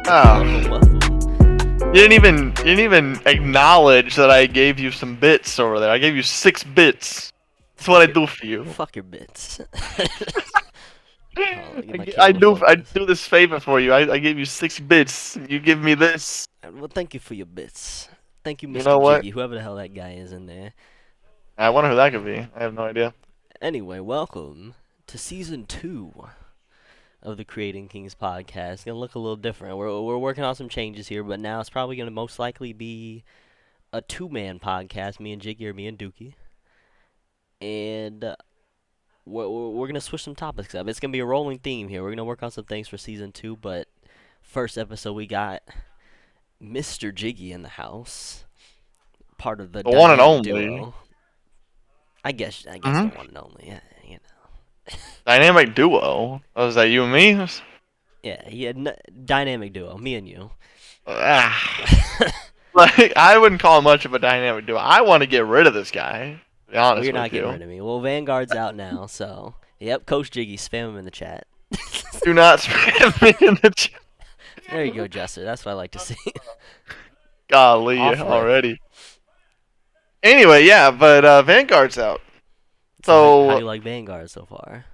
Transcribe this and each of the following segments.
Oh, Welcome. you didn't even acknowledge that I gave you some bits over there. I gave you 6 bits. That's what I do for you. Fuck your bits. Hold on, get my I camera do focused. this favor for you. I gave you 6 bits. You give me this. Well, thank you for your bits. Thank you, You MisTeR know what? Jiggy, whoever the hell that guy is in there. I wonder who that could be. I have no idea. Anyway, welcome to season 2 of the Creating Kings podcast. It's gonna look a little different. We're working on some changes here, but now it's probably gonna most likely be a 2-man podcast. Me and Jiggy or me and Dookie, and we're gonna switch some topics up. It's gonna be a rolling theme here. We're gonna work on some things for season 2, but first episode we got MisTeR Jiggy in the house, part of the The one and dynamic only. duo. I guess the Hmm. one and only. Yeah, you know. Dynamic duo. Oh, is that you and me? Yeah, dynamic duo. Me and you. Ah. Like, I wouldn't call him much of a dynamic duo. I want to get rid of this guy. To be Well, honest you're not with getting you. rid of me. Well, Vanguard's out now, so yep. Coach Jiggy, spam him in the chat. Do not spam me in the chat. There you go, Jester. That's what I like to see. Golly, Offer it. already. Anyway, yeah, but Vanguard's out. So how do So you like Vanguard so far?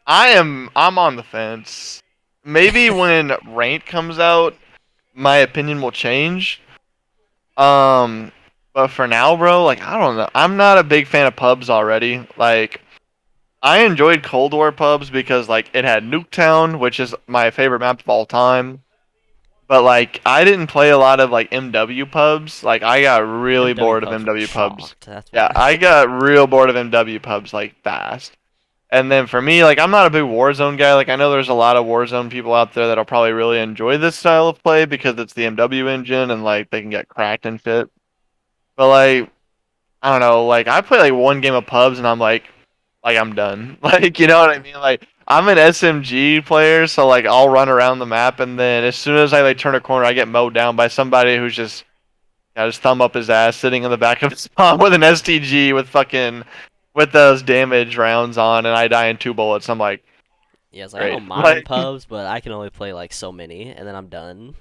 I'm on the fence. Maybe when Ranked comes out, my opinion will change. But for now, bro, like I don't know. I'm not a big fan of pubs already. Like I enjoyed Cold War pubs because like it had Nuketown, which is my favorite map of all time. But like I didn't play a lot of like MW pubs. Like I got really MW bored of pubs were MW pubs. chalked. That's Yeah, why. I got real bored of MW pubs like fast. And then for me, like I'm not a big Warzone guy. Like I know there's a lot of Warzone people out there that'll probably really enjoy this style of play because it's the MW engine and like they can get cracked and shit. But like I don't know, like I play like one game of pubs and I'm like I'm done. Like you know what I mean? Like I'm an SMG player, so like I'll run around the map and then as soon as I like turn a corner, I get mowed down by somebody who's just got his thumb up his ass, sitting in the back of his spawn with an STG with those damage rounds on, and I die in 2 bullets. I'm like, Yeah, it's like I great. don't mind Like, pubs, but I can only play like so many, and then I'm done.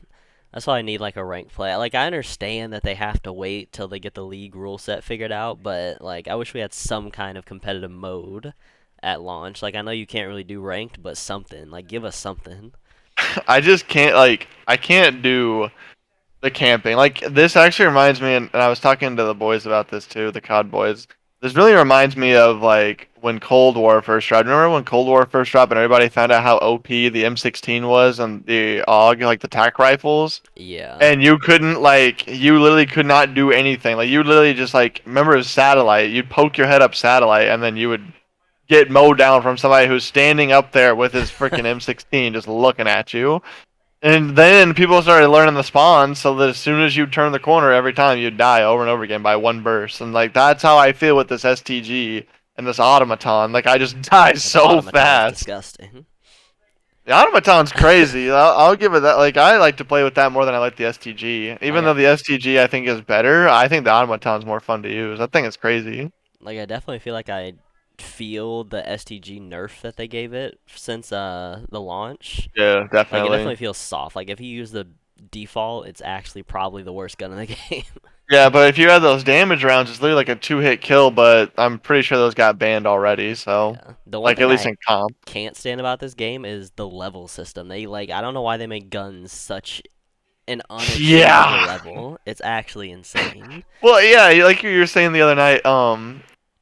That's why I need like a ranked play. Like I understand that they have to wait till they get the league rule set figured out, but like I wish we had some kind of competitive mode at launch. Like I know you can't really do ranked, but something. Like give us something. I just can't I can't do the camping. Like this actually reminds me, and I was talking to the boys about this too, the COD boys. This really reminds me of like when Cold War first dropped. Remember when Cold War first dropped and everybody found out how OP the M16 was and the AUG, like the tac rifles? Yeah. And you couldn't like you literally could not do anything. Like you literally just like remember it was satellite. You'd poke your head up satellite and then you would get mowed down from somebody who's standing up there with his freaking M16 just looking at you. And then people started learning the spawns so that as soon as you turn the corner every time you'd die over and over again by one burst. And like that's how I feel with this STG and this automaton. Like I just die Yeah, the so automaton's fast. disgusting. The automaton's crazy. I'll give it that. Like I like to play with that more than I like the STG. Even Like though the STG I think is better, I think the automaton's more fun to use. I think it's crazy. I definitely feel like I feel the STG nerf that they gave it since the launch. Yeah, Like it definitely. definitely feels soft. Like if you use the default, it's actually probably the worst gun in the game. Yeah, but if you had those damage rounds, it's literally like a 2-hit kill. But I'm pretty sure those got banned already. So, Yeah. The one like thing at least I in comp. can't stand about this game is the level system. They like I don't know why they make guns such an unachievable Yeah. level. It's actually insane. Well, yeah, like you were saying the other night,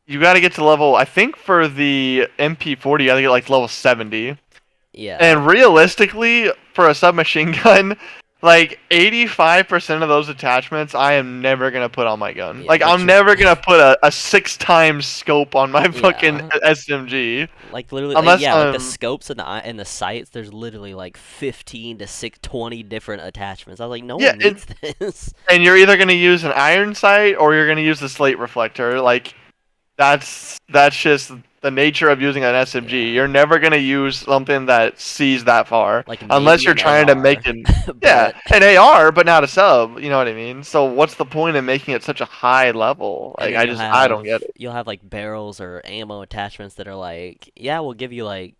you got to get to level. I think for the MP40, you got to get like level 70. Yeah. And realistically, for a submachine gun, like 85% of those attachments, I am never gonna put on my gun. Yeah, Like but I'm never gonna put a 6 times scope on my fucking yeah. SMG, Like literally, unless yeah, like the I'm scopes and the sights. There's literally like 15 to 20 different attachments. I was like, no yeah. one needs this. And you're either gonna use an iron sight or you're gonna use the slate reflector. Like that's just the nature of using an SMG. Yeah, You're never gonna use something that sees that far like unless maybe you're an trying to make AR, it. Yeah, but an AR, but not a sub. You know what I mean? So what's the point in making it such a high level? and Like then I don't get it. you'll have like barrels or ammo attachments that are like, yeah, we'll give you like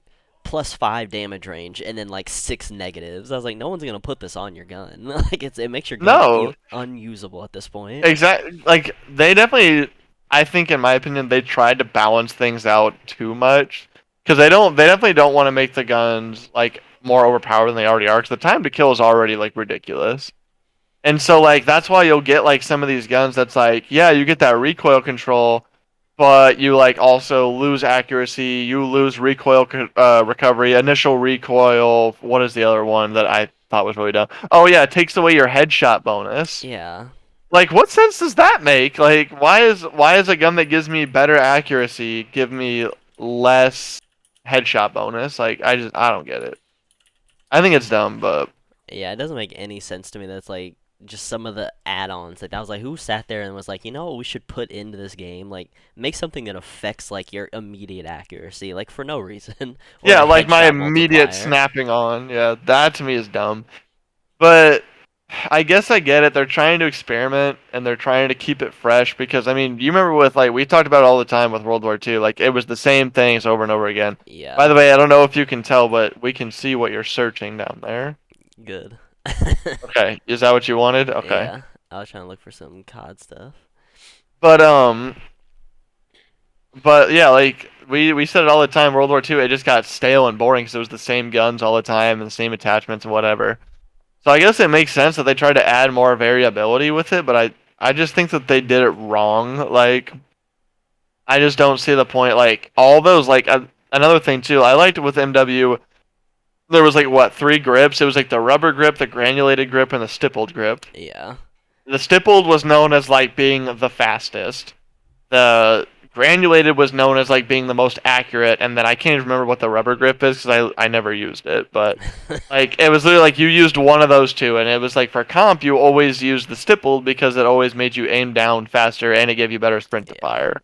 +5 damage range and then like 6 negatives. I was like, no one's gonna put this on your gun. Like it makes your gun No, unusable at this point. exactly. Like they definitely, I think in my opinion, they tried to balance things out too much because they definitely don't want to make the guns like more overpowered than they already are. Because the time to kill is already like ridiculous. And so like that's why you'll get like some of these guns that's like, yeah, you get that recoil control, but you like also lose accuracy, you lose recoil recovery, initial recoil. What is the other one that I thought was really dumb? Oh yeah, it takes away your headshot bonus. Yeah. Like what sense does that make? Like why is a gun that gives me better accuracy give me less headshot bonus? Like I don't get it. I think it's dumb, but Yeah, it doesn't make any sense to me. That's like just some of the add-ons. Like I was like, who sat there and was like, you know what we should put into this game? Like make something that affects like your immediate accuracy, like for no reason, or yeah, the like my headshot immediate multiplier. snapping on. Yeah, that to me is dumb. But I guess I get it. They're trying to experiment and they're trying to keep it fresh because I mean, you remember with like we talked about it all the time with World War II, like it was the same things over and over again. By Yeah, the way, I don't know if you can tell, but we can see what you're searching down there. good. Okay, is that what you wanted? Okay. Yeah, I was trying to look for some COD stuff. But but yeah, like we said it all the time. World War II, it just got stale and boring because it was the same guns all the time and the same attachments and whatever. So I guess it makes sense that they tried to add more variability with it, but I just think that they did it wrong. Like I just don't see the point. Like all those like another thing too. I liked with MW. There was like what 3 grips? It was like the rubber grip, the granulated grip, and the stippled grip. Yeah, The stippled was known as like being the fastest. The granulated was known as like being the most accurate, and then I can't even remember what the rubber grip is because I never used it. But like it was literally like you used one of those two, and it was like for comp you always used the stippled because it always made you aim down faster and it gave you better sprint to yeah. fire,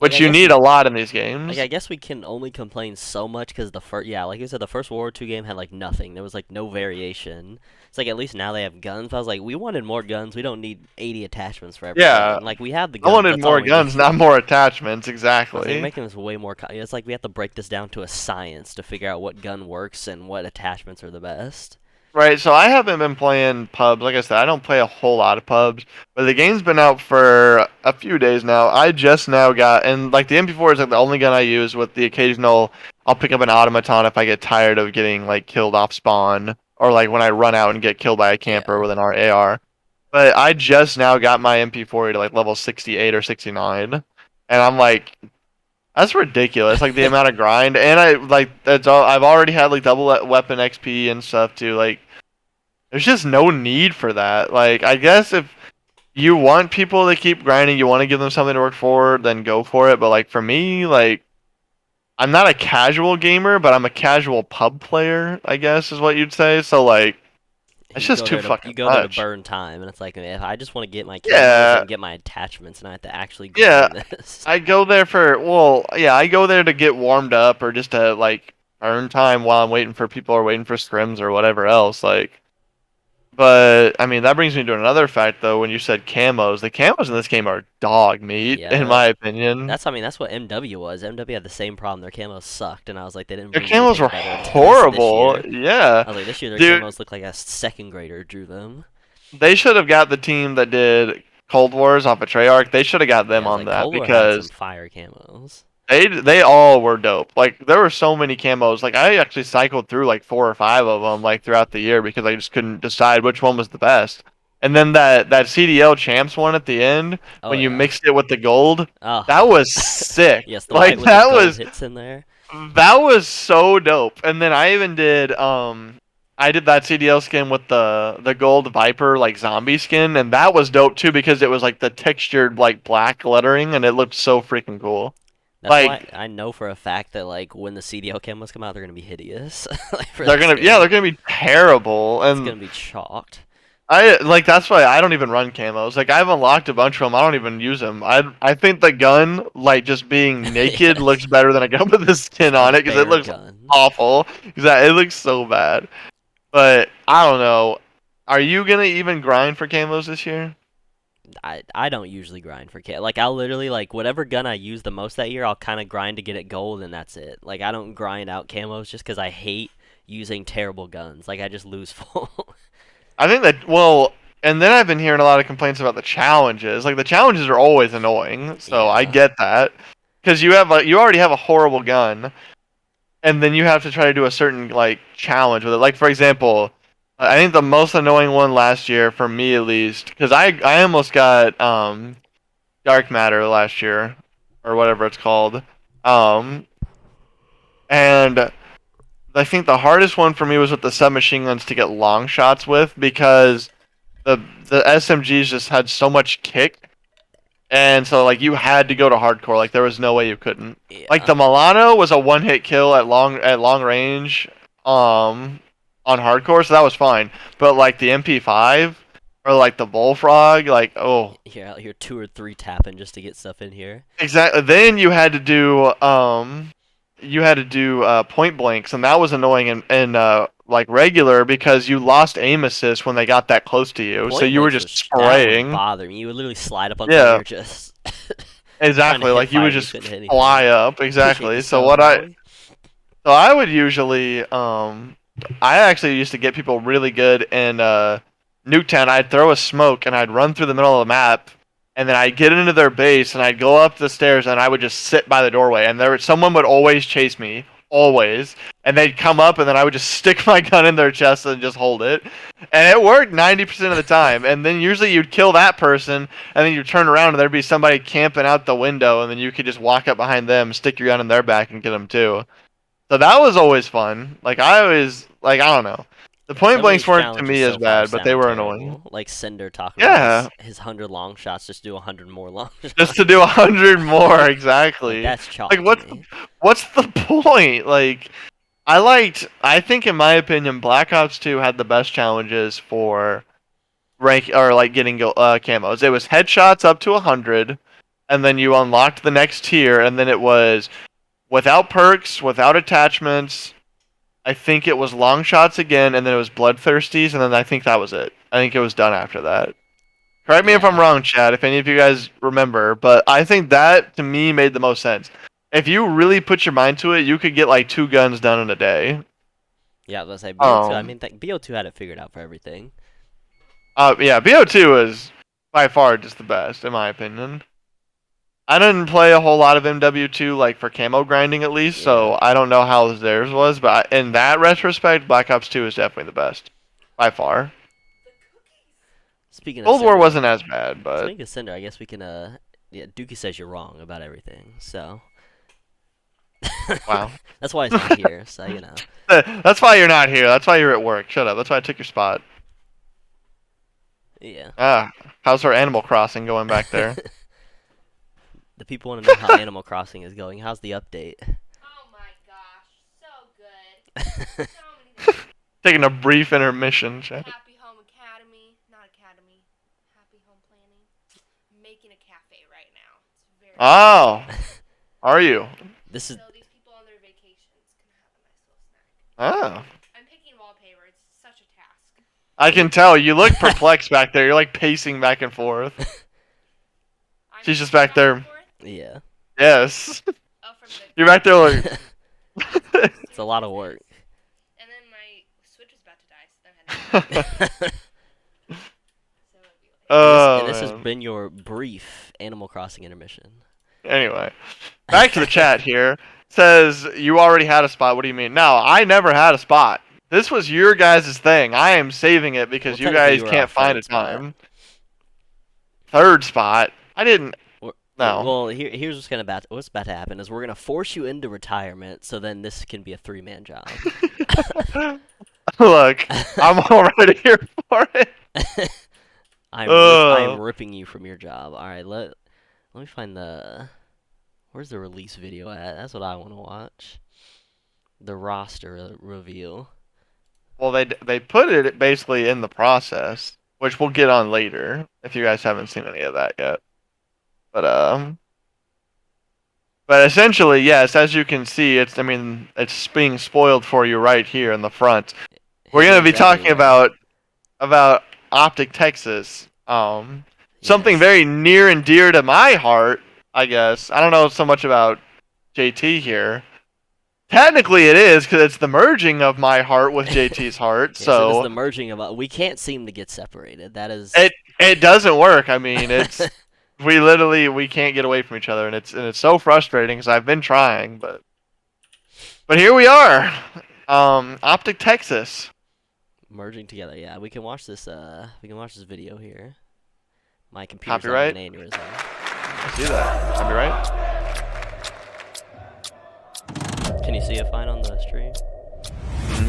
Like which I you guess need we a lot in these Like games. I guess we can only complain so much because the first, yeah, like you said, the first World War II game had like nothing. There was like no variation. It's like at least now they have guns. But I was like, we wanted more guns. We don't need 80 attachments for every Yeah, gun. Like we have the I guns. wanted That's all more we need. guns, not more attachments. I was like, you're Exactly. making this way more. It's like we have to break this down to a science to figure out what gun works and what attachments are the best. Right, so I haven't been playing pubs. Like I said, I don't play a whole lot of pubs, but the game's been out for a few days now. I just now got, and like the MP4 is like the only gun I use with the occasional, I'll pick up an automaton if I get tired of getting like killed off spawn, or like when I run out and get killed by a camper Yeah. with an AR. But I just now got my MP40 to like level 68 or 69, and I'm like, that's ridiculous. Like the amount of grind, and I like that's all. I've already had like double weapon XP and stuff too. Like there's just no need for that. Like, I guess if you want people to keep grinding, you want to give them something to work for, then go for it. But like for me, like I'm not a casual gamer, but I'm a casual pub player, I guess is what you'd say. So like it's just too You fucking go there to much. burn time, and it's like if I just want to get my camos Yeah, and get my attachments, and I have to actually yeah. grind this. I go there for well, yeah, I go there to get warmed up or just to like earn time while I'm waiting for people or waiting for scrims or whatever else. Like but I mean that brings me to another fact though. When you said camos, the camos in this game are dog meat, in Yeah, my opinion. I mean, that's what MW was. MW had the same problem. Their camos sucked, and I was like, they didn't Their bring camos anything were better into this horrible. year. Yeah, I was like, this year their dude, camos look like a second grader drew them. they should have got the team that did Cold Wars off of Treyarch. They should have got Yeah, them I was on like, that Cold War had some because fire camos. they all were dope. Like there were so many camos. Like I actually cycled through like 4 or 5 of them like throughout the year because I just couldn't decide which one was the best. And then that CDL champs one at the end Oh when you yeah. mixed it with the gold, Oh, that was sick. yes, the white Like with the gold hits in there. that was so dope. And then I even did I did that CDL skin with the gold Viper like zombie skin, and that was dope too because it was like the textured like black lettering and it looked so freaking cool. That's why Like I know for a fact that like when the CDL camos come out, they're gonna be hideous. Like for they're this gonna yeah, game, they're gonna be terrible. it's And gonna be chalked. I like that's why I don't even run camos. Like I've unlocked a bunch of them. I don't even use them. I think the gun like just being naked looks Yes, better than a gun with a skin a on it because it bare looks gun. awful. Exactly, it looks so bad. But I don't know. Are you gonna even grind for camos this year? I don't usually grind for I'll literally like whatever gun I use the most that year, I'll kind of grind to get it gold, and that's it. Like I don't grind out camos just because I hate using terrible guns. Like I just lose full. I think that and then I've been hearing a lot of complaints about the challenges. Like the challenges are always annoying, so I Yeah. get that because you already have a horrible gun, and then you have to try to do a certain like challenge with it. Like for example, I think the most annoying one last year for me at least, because I almost got dark matter last year or whatever it's called, um, and I think the hardest one for me was with the submachine guns to get long shots with because the SMGs just had so much kick, and so like you had to go to hardcore. Like there was no way you couldn't. Like Yeah. the Milano was a one hit kill at long range, on hardcore, so that was fine. But like the MP5 or like the Bullfrog, like oh, You're out here 2 or 3 tapping just to get stuff in here. exactly. Then you had to do point blanks, and that was annoying in like regular because you lost aim assist when they got that close to you, so Point you were blanks just was that would spraying. bother me. You would literally slide up on Yeah, somebody just trying to exactly. hit Like you fire would and you just couldn't hit anything. fly up. Appreciate the Exactly. sub, boy. So I would usually I actually used to get people really good in Nuketown. I'd throw a smoke and I'd run through the middle of the map, and then I'd get into their base and I'd go up the stairs and I would just sit by the doorway, and someone would always chase me, always, and they'd come up and then I would just stick my gun in their chest and just hold it, and it worked 90% of the time. And then usually you'd kill that person, and then you'd turn around and there'd be somebody camping out the window, and then you could just walk up behind them, stick your gun in their back, and get them too. So that was always fun. Like I always like I don't know. The point Some of blanks these weren't to challenges me as so far bad, but they sound were annoying. terrible. Like Cinder talking about Yeah, his 100 long shots, just do 100 more long just shots. to do 100 more Like exactly. that's chalk Like to me. what's the point? Like I think in my opinion Black Ops 2 had the best challenges for rank or like getting camos. It was headshots up to 100, and then you unlocked the next tier, and then it was without perks, without attachments. I think it was long shots again, and then it was bloodthirsties, and then I think that was it. I think it was done after that. Correct me if I'm Yeah. wrong, Chad, if any of you guys remember, but I think that to me made the most sense. If you really put your mind to it, you could get like 2 guns done in a day. Yeah, let's say BO2. I Um, mean, BO2 had it figured out for everything. yeah, BO2 is by far just the best in my opinion. I didn't play a whole lot of MW2 like for camo grinding at least, Yeah. so I don't know how theirs was, but in that retrospect, Black Ops 2 is definitely the best by far. Speaking of Cold War Cinder, wasn't as bad, but speaking of Cinder, I guess we can. Yeah, Dookie says you're wrong about everything, so wow. that's why he's not here. So you know. That's why you're not here. That's why you're at work. Shut up. That's why I took your spot. Yeah. Ah, how's our Animal Crossing going back there? The people want to know how Animal Crossing is going. How's the update? Oh my gosh, so good. So many things. Taking a brief intermission, Chad. Happy Home Academy, not Academy. Happy Home Planning. I'm making a cafe right now. It's very Oh, are you? This is so these people on their vacations can have a nice little snack. Oh. I'm picking wallpaper. It's such a task. I can tell. You look perplexed back there. You're like pacing back and forth. I'm She's just pacing back there. and forth. yeah. Yes. Oh, from the You're back there like. It's a lot of work. and then my Switch is about to die, so then I had to so it'd be like Oh, this has man. been your brief Animal Crossing intermission. Anyway, back to the chat here. Says you already had a spot. What do you mean? No, I never had a spot. This was your guys' thing. I am saving it because Well, you technically guys you were our can't find a third spot. time. Third spot. I didn't. No. Well, here's what's about to happen is we're gonna force you into retirement, so then this can be a 3-man job. Look, I'm already here for it. I am ripping you from your job. All right, let me find where's the release video at? That's what I want to watch. The roster reveal. Well, they put it basically in the process, which we'll get on later if you guys haven't seen any of that yet. But essentially, yes, as you can see, it's being spoiled for you right here in the front. We're gonna Hidden be talking everywhere. about Optic Texas. something Yes. very near and dear to my heart, I guess. I don't know so much about JT here. Technically, it is because it's the merging of my heart with JT's heart. Yes, it is So the merging of. We can't seem to get separated. That is. it doesn't work. I mean, it's we can't get away from each other, and it's so frustrating because I've been trying, but here we are. Optic Texas. Merging together. Yeah, we can watch this. We can watch this video here. My computer's Copyright? having an aneurysm. I see that. Copyright. Can you see it fine on the stream?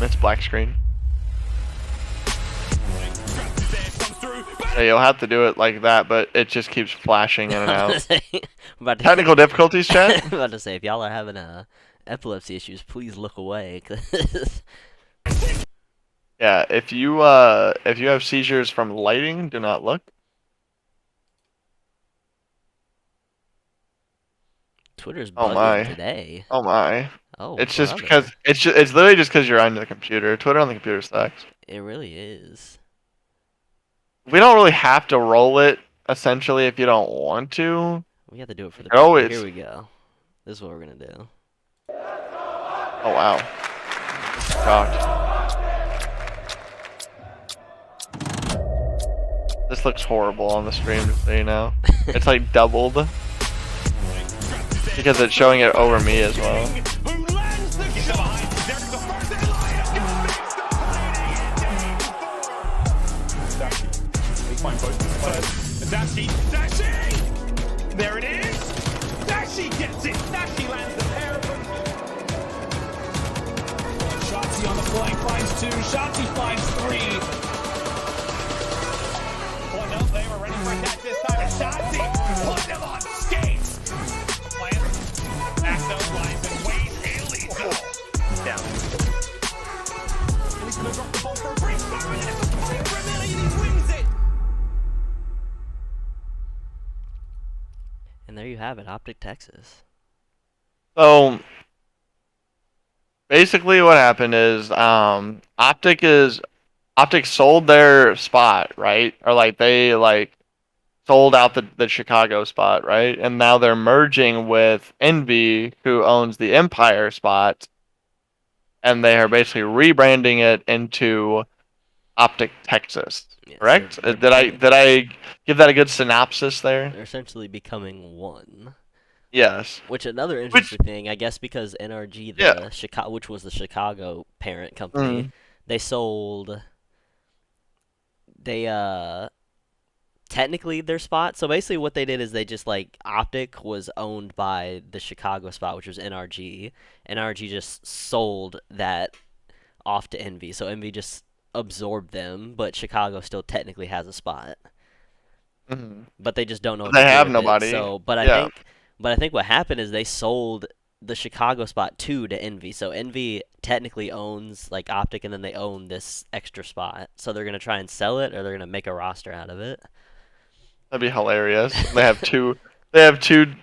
It's black screen. Yeah, you'll have to do it like that, but it just keeps flashing in and out. Technical difficulties, chat? I'm about to say, if y'all are having epilepsy issues, please look away. 'Cause Yeah, if you have seizures from lighting, do not look. Twitter's Oh bugging my. today. Oh my. Oh, It's just brother. because it's literally just because you're on the computer. Twitter on the computer sucks. It really is. We don't really have to roll it essentially if you don't want to. We have to do it for the Oh, people. it's Here we go. This is what we're gonna do. oh wow. Shocked. This looks horrible on the stream, just so you know. It's like doubled because it's showing it over me as well. There it is! Dashi gets it! Dashi lands the pair of them! Shotzi on the flank finds two. Shotzi finds three. Oh no, they were ready for that this time. And Shotzi put them on skates! Plant. Axo lines and waits. Illegal. Down. And he's gonna drop the ball for a free start. And it's a point for Amelia and he wins it! And there you have it, Optic Texas. So basically what happened is Optic sold their spot, right? Or like they sold out the Chicago spot, right? And now they're merging with Envy, who owns the Empire spot, and they are basically rebranding it into Optic Texas. Yes, Correct? they're Did I give that a good synopsis there? They're essentially becoming one. Yes. Which another interesting thing, I guess, because NRG, Yeah. which was the Chicago parent company, they sold. They technically their spot. So basically, what they did is they just Optic was owned by the Chicago spot, which was NRG. NRG just sold that off to Envy, so Envy just absorbed them, but Chicago still technically has a spot. But they just don't know. They have nobody. So, but I think what happened is they sold the Chicago spot to Envy. So Envy technically owns Optic, and then they own this extra spot. So they're gonna try and sell it, or they're gonna make a roster out of it. That'd be hilarious. They have two. They have two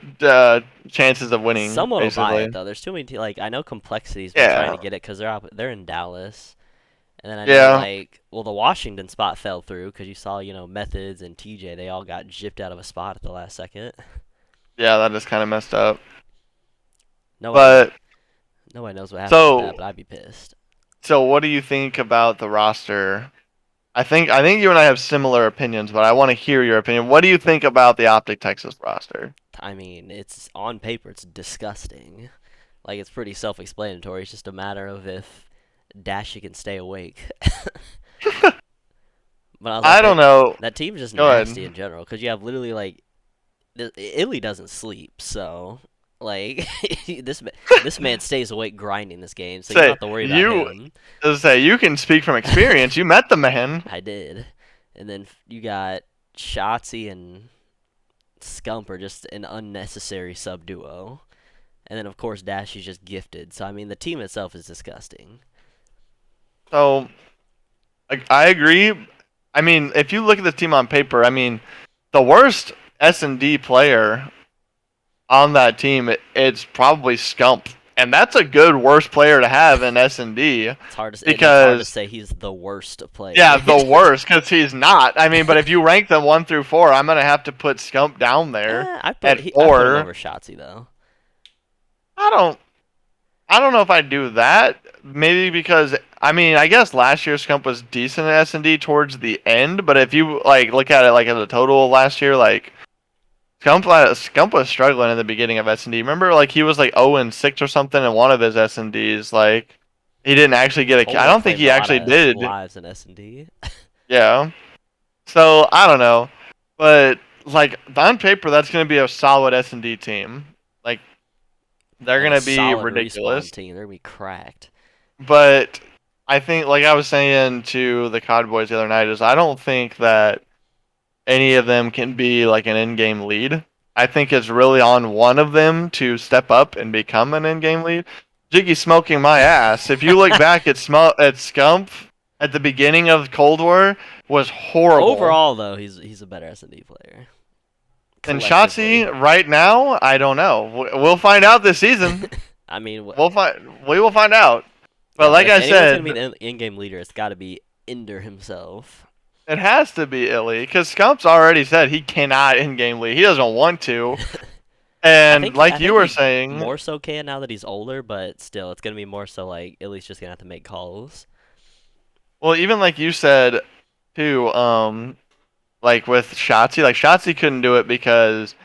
chances of winning. Someone will buy basically. it though. There's too many. I know Complexity's been Yeah. trying to get it because they're in Dallas. And then I Yeah. know, the Washington spot fell through because you saw, Methods and TJ, they all got gypped out of a spot at the last second. Yeah, that is kind of messed up. Nobody knows what happened So- with that, but I'd be pissed. So, what do you think about the roster? I think you and I have similar opinions, but I want to hear your opinion. What do you think about the Optic Texas roster? I mean, it's on paper, it's disgusting. It's pretty self-explanatory. It's just a matter of if Dashi can stay awake. But I don't know. That team's just Go ahead. nasty in general because you have literally Illy doesn't sleep, so this man stays awake grinding this game, so you don't have to worry about him. As I say, you can speak from experience. You met the man. I did, and then you got Shotzi and SKump are just an unnecessary sub duo, and then of course Dashi's just gifted. So I mean, the team itself is disgusting. So, I agree. I mean, if you look at the team on paper, I mean, the worst S&D player on that team, it's probably SKump. and that's a good worst player to have in S&D. It's hard to because say he's the worst player. yeah, the worst because he's not. I mean, but if you rank them 1 through 4, I'm gonna have to put SKump down there I at put him 4. over 𝙃𝙤𝙨𝙩 though. I don't know if I'd do that. Maybe because I mean I guess last year SKump was decent at S&D towards the end, but if you like look at it like as a total last year, like SKump was struggling in the beginning of S&D. Remember, like he was like 0-6 or something in one of his S&Ds. Like he didn't actually get a. I don't think he actually did. Lives in S&D. Yeah. So I don't know, but like on paper, that's gonna be a solid S&D team. Like they're gonna be solid ridiculous. Respawn team. They're gonna be cracked. But I think, like I was saying to the COD boys the other night, is I don't think that any of them can be like an in-game lead. I think it's really on one of them to step up and become an in-game lead. Jiggy smoking my ass. If you look back at SKump at the beginning of Cold War was horrible. Overall, though, he's a better S&D player. And 𝙃𝙤𝙨𝙯 right now, I don't know. We'll find out this season. I mean, we will find out. But like I said, gonna be an in-game leader. It's got to be Ender himself. It has to be 𝙃𝙤𝙨 because SKump's already said he cannot in-game lead. He doesn't want to. And like you were saying, more so can now that he's older, but still, it's gonna be more so like 𝙃𝙤𝙨's just gonna have to make calls. Well, even like you said too, like with 𝙃𝙤𝙨, like 𝙃𝙤𝙨 couldn't do it because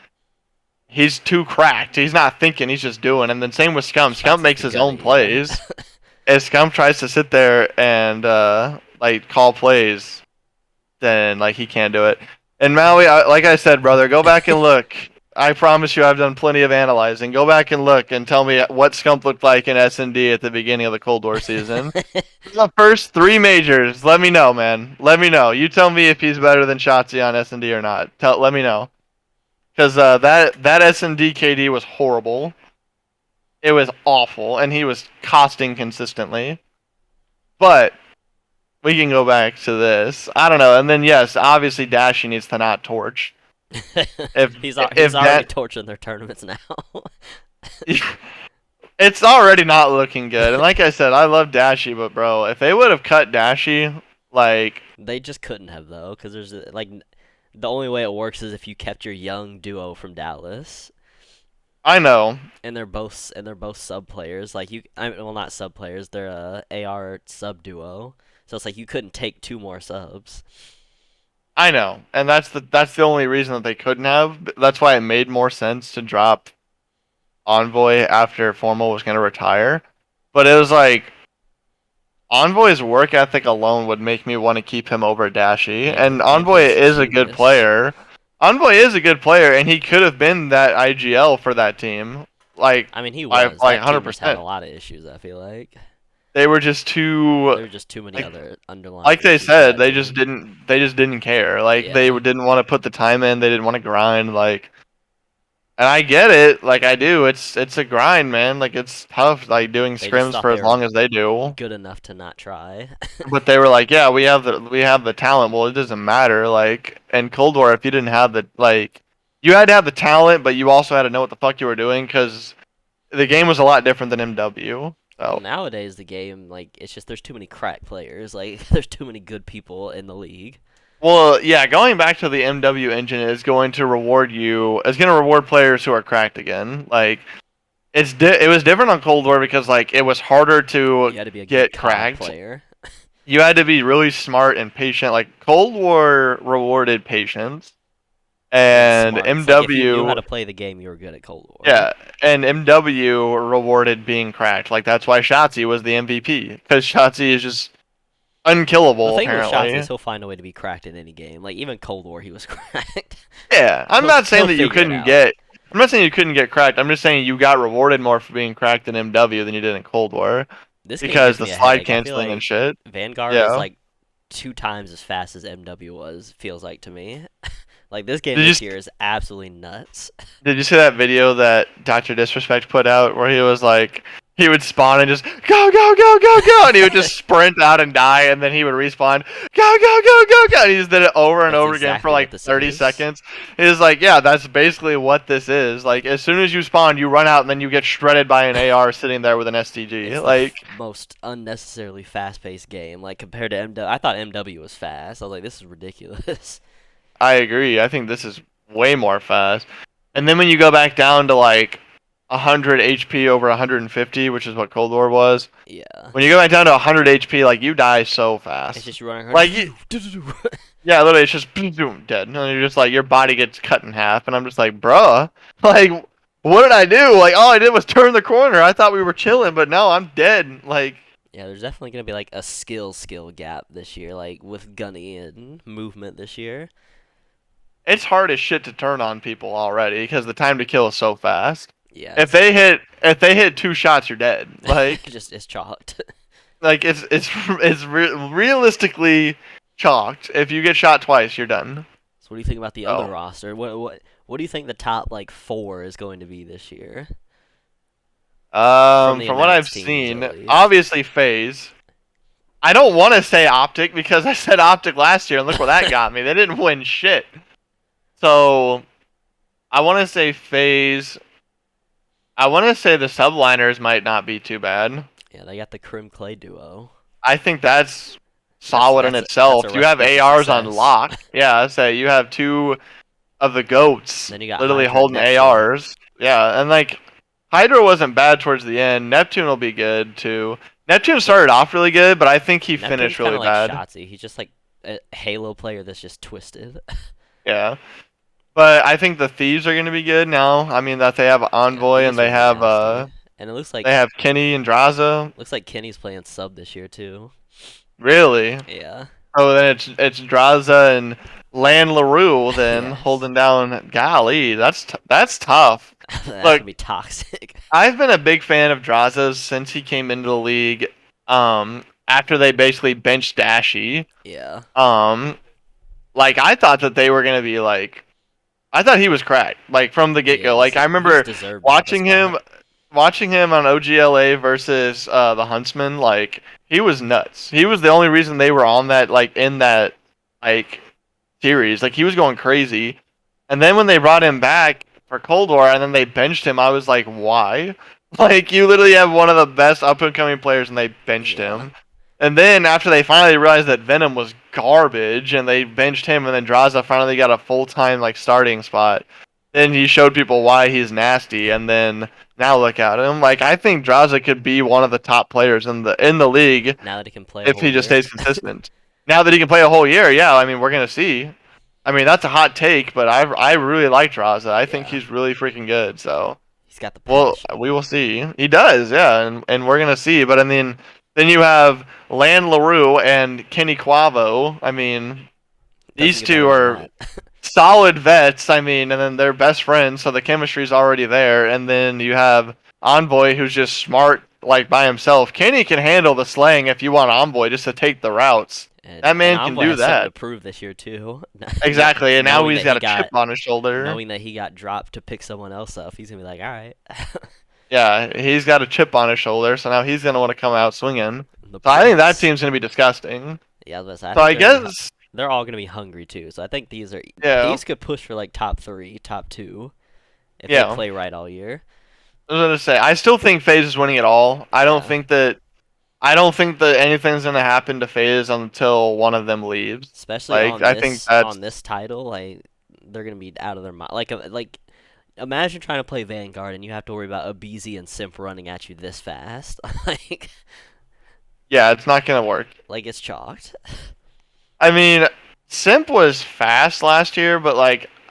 he's too cracked. He's not thinking, he's just doing. And then same with SKump. SKump makes his own plays. If SKump tries to sit there and like call plays, then like he can't do it. And Maui, like I said, brother, go back and look. I promise you, I've done plenty of analyzing. Go back and look and tell me what SKump looked like in S&D at the beginning of the Cold War season. The first 3 majors. Let me know, man. Let me know. You tell me if he's better than 𝙃𝙤𝙨 on S&D or not. Let me know. Because that S&D KD was horrible. It was awful, and he was costing consistently. But we can go back to this. I don't know. And then, yes, obviously 𝙃𝙨𝙨 needs to not torch. He's already torching their tournaments now. It's already not looking good. And like I said, I love 𝙃𝙨𝙨, but bro, if they would have cut 𝙃𝙨𝙨, like... They just couldn't have, though, because there's, like... The only way it works is if you kept your young duo from Dallas. I know. And they're both sub players. Like well, not sub players. They're AR sub duo. So it's like you couldn't take 2 more subs. I know, and that's the only reason that they couldn't have. That's why it made more sense to drop Envoy after Formal was gonna retire. But it was like Envoy's work ethic alone would make me want to keep him over 𝙃𝙨𝙨, and Envoy is a good player. Envoy is a good player, and he could have been that IGL for that team. Like, I mean, he was. Like 100%. Had a lot of issues. I feel like they were just too. There were just too many other underlying. Like they said, they just didn't care. Like they didn't want to put the time in. They didn't want to grind. Like, and I get it. Like I do. It's a grind, man. Like it's tough. Like doing scrims for as long as they do. Good enough to not try. But they were like, yeah, we have the talent. Well, it doesn't matter. Like in Cold War, if you didn't have you had to have the talent, but you also had to know what the fuck you were doing because the game was a lot different than MW. So. Well, nowadays the game, like, it's just there's too many crack players. Like there's too many good people in the league. Well, yeah, going back to the MW engine is going to reward players who are cracked again. Like, it was different on Cold War because like it was harder to get cracked. Player. You had to be really smart and patient. Like Cold War rewarded patience, and MW. Like if you knew how to play the game, you were good at Cold War. Yeah, and MW rewarded being cracked. Like that's why 𝙃𝙤𝙨 was the MVP because 𝙃𝙤𝙨 is just unkillable. The thing apparently. with 𝙃𝙤𝙨 is he'll find a way to be cracked in any game. Like even Cold War, he was cracked. Yeah, I'm not saying that you couldn't get. I'm not saying you couldn't get cracked. I'm just saying you got rewarded more for being cracked in MW than you did in Cold War. Because the slide canceling and shit. Vanguard is like 2 times as fast as MW was. Feels like to me. Like this game this year is absolutely nuts. Did you see that video that Dr. Disrespect put out where he was like, He would spawn and just go, go, go, go, go, and he would just sprint out and die, and then he would respawn, go, go, go, go, go, and he just did it over and That's over again for exactly what like this 30 is. seconds. He's like, yeah, that's basically what this is. Like, as soon as you spawn, you run out, and then you get shredded by an AR sitting there with an STG. It's the Like, most unnecessarily fast-paced game, like compared to MW. I thought MW was fast. I was like, this is ridiculous. I agree. I think this is way more fast. And then when you go back down to like 100 HP over 150, which is what Cold War was. Yeah. When you go back down to 100 HP, like, you die so fast. It's just you running around. Like, yeah, literally, it's just boom, boom, dead. And you're just like, your body gets cut in half, and I'm just like, bruh, like, what did I do? Like, all I did was turn the corner. I thought we were chilling, but no, I'm dead. Like, Yeah, there's definitely gonna be like a skill gap this year, like with gunny and movement this year. it's hard as shit to turn on people already because the time to kill is so fast. Yeah. If they hit 2 shots, you're dead. Like, just it's chalked. like realistically chalked. If you get shot twice, you're done. So what do you think about the other roster? What do you think the top like 4 is going to be this year? the From what I've announced teams, seen, at least. obviously FaZe. I don't want to say Optic because I said Optic last year, and look where that got me. They didn't win shit. So, I want to say FaZe. I want to say the subliners might not be too bad. Yeah, they got the Crim Clay duo. I think that's solid in itself. that's a You have recipe for ARs on success. lock. Yeah, I say you have 2 of the goats Then you got literally Hydra, holding Neptune. ARs. Yeah, and like Hydra wasn't bad towards the end. Neptune will be good too. Neptune started off really good, but I think he Neptune's finished really kinda like bad. Shotzzy. He's just like a Halo player that's just twisted. Yeah. But I think the Thieves are going to be good now. I mean that they have Envoy Yeah, and they these are have nasty. And it looks like Kenny and Draza. looks like Kenny's playing sub this year too. Really? Yeah. Oh, then it's Draza and Lan LaRue then Yes. holding down. Golly, that's tough. That's Look, gonna be toxic. I've been a big fan of Draza's since he came into the league. After they basically benched Dashy. Yeah. Like I thought that they were gonna be like, I thought he was cracked. Like from the get go. Like I remember watching him on OGLA versus the Huntsman. Like he was nuts. He was the only reason they were on that in that series. Like he was going crazy. And then when they brought him back for Cold War and then they benched him, I was like, why? Like you literally have one of the best up and coming players and they benched him. And then after they finally realized that Venom was garbage and they benched him and then Draza finally got a full-time starting spot, then he showed people why he's nasty and then now look at him. Like I think Draza could be one of the top players in the league Now that he can play if he just stays consistent. Now that he can play a whole year, yeah, I mean we're going to see. I mean that's a hot take, but I really like Draza. I think he's really freaking good, so he's got the well, passion. we will see. He does, yeah, and we're going to see, but I mean then you have Lan LaRue and Kenny Quavo. I mean, these Doesn't get two better than are that. solid vets. I mean, and then they're best friends, so the chemistry's already there. And then you have Envoy, who's just smart, by himself. Kenny can handle the slaying if you want Envoy just to take the routes. That man can Envoy do has something that. to prove this year too. Exactly, and now Knowing he's that got a chip on his shoulder. Knowing that he got dropped to pick someone else up, he's gonna be like, all right. Yeah, he's got a chip on his shoulder, so now he's gonna want to come out swinging. The So I think that Prince. team's gonna be disgusting. Yeah, So I guess they're all gonna be hungry too. So I think these Yeah. could push for top 3, top 2, if Yeah. they play right all year. I was gonna say I still think FaZe is winning it all. I don't think that anything's gonna happen to FaZe until one of them leaves. Especially on I this think that's on this title, they're gonna be out of their mind. Like imagine trying to play Vanguard and you have to worry about Abizi and Simp running at you this fast. yeah, it's not gonna work. Like it's chalked. I mean, Simp was fast last year, but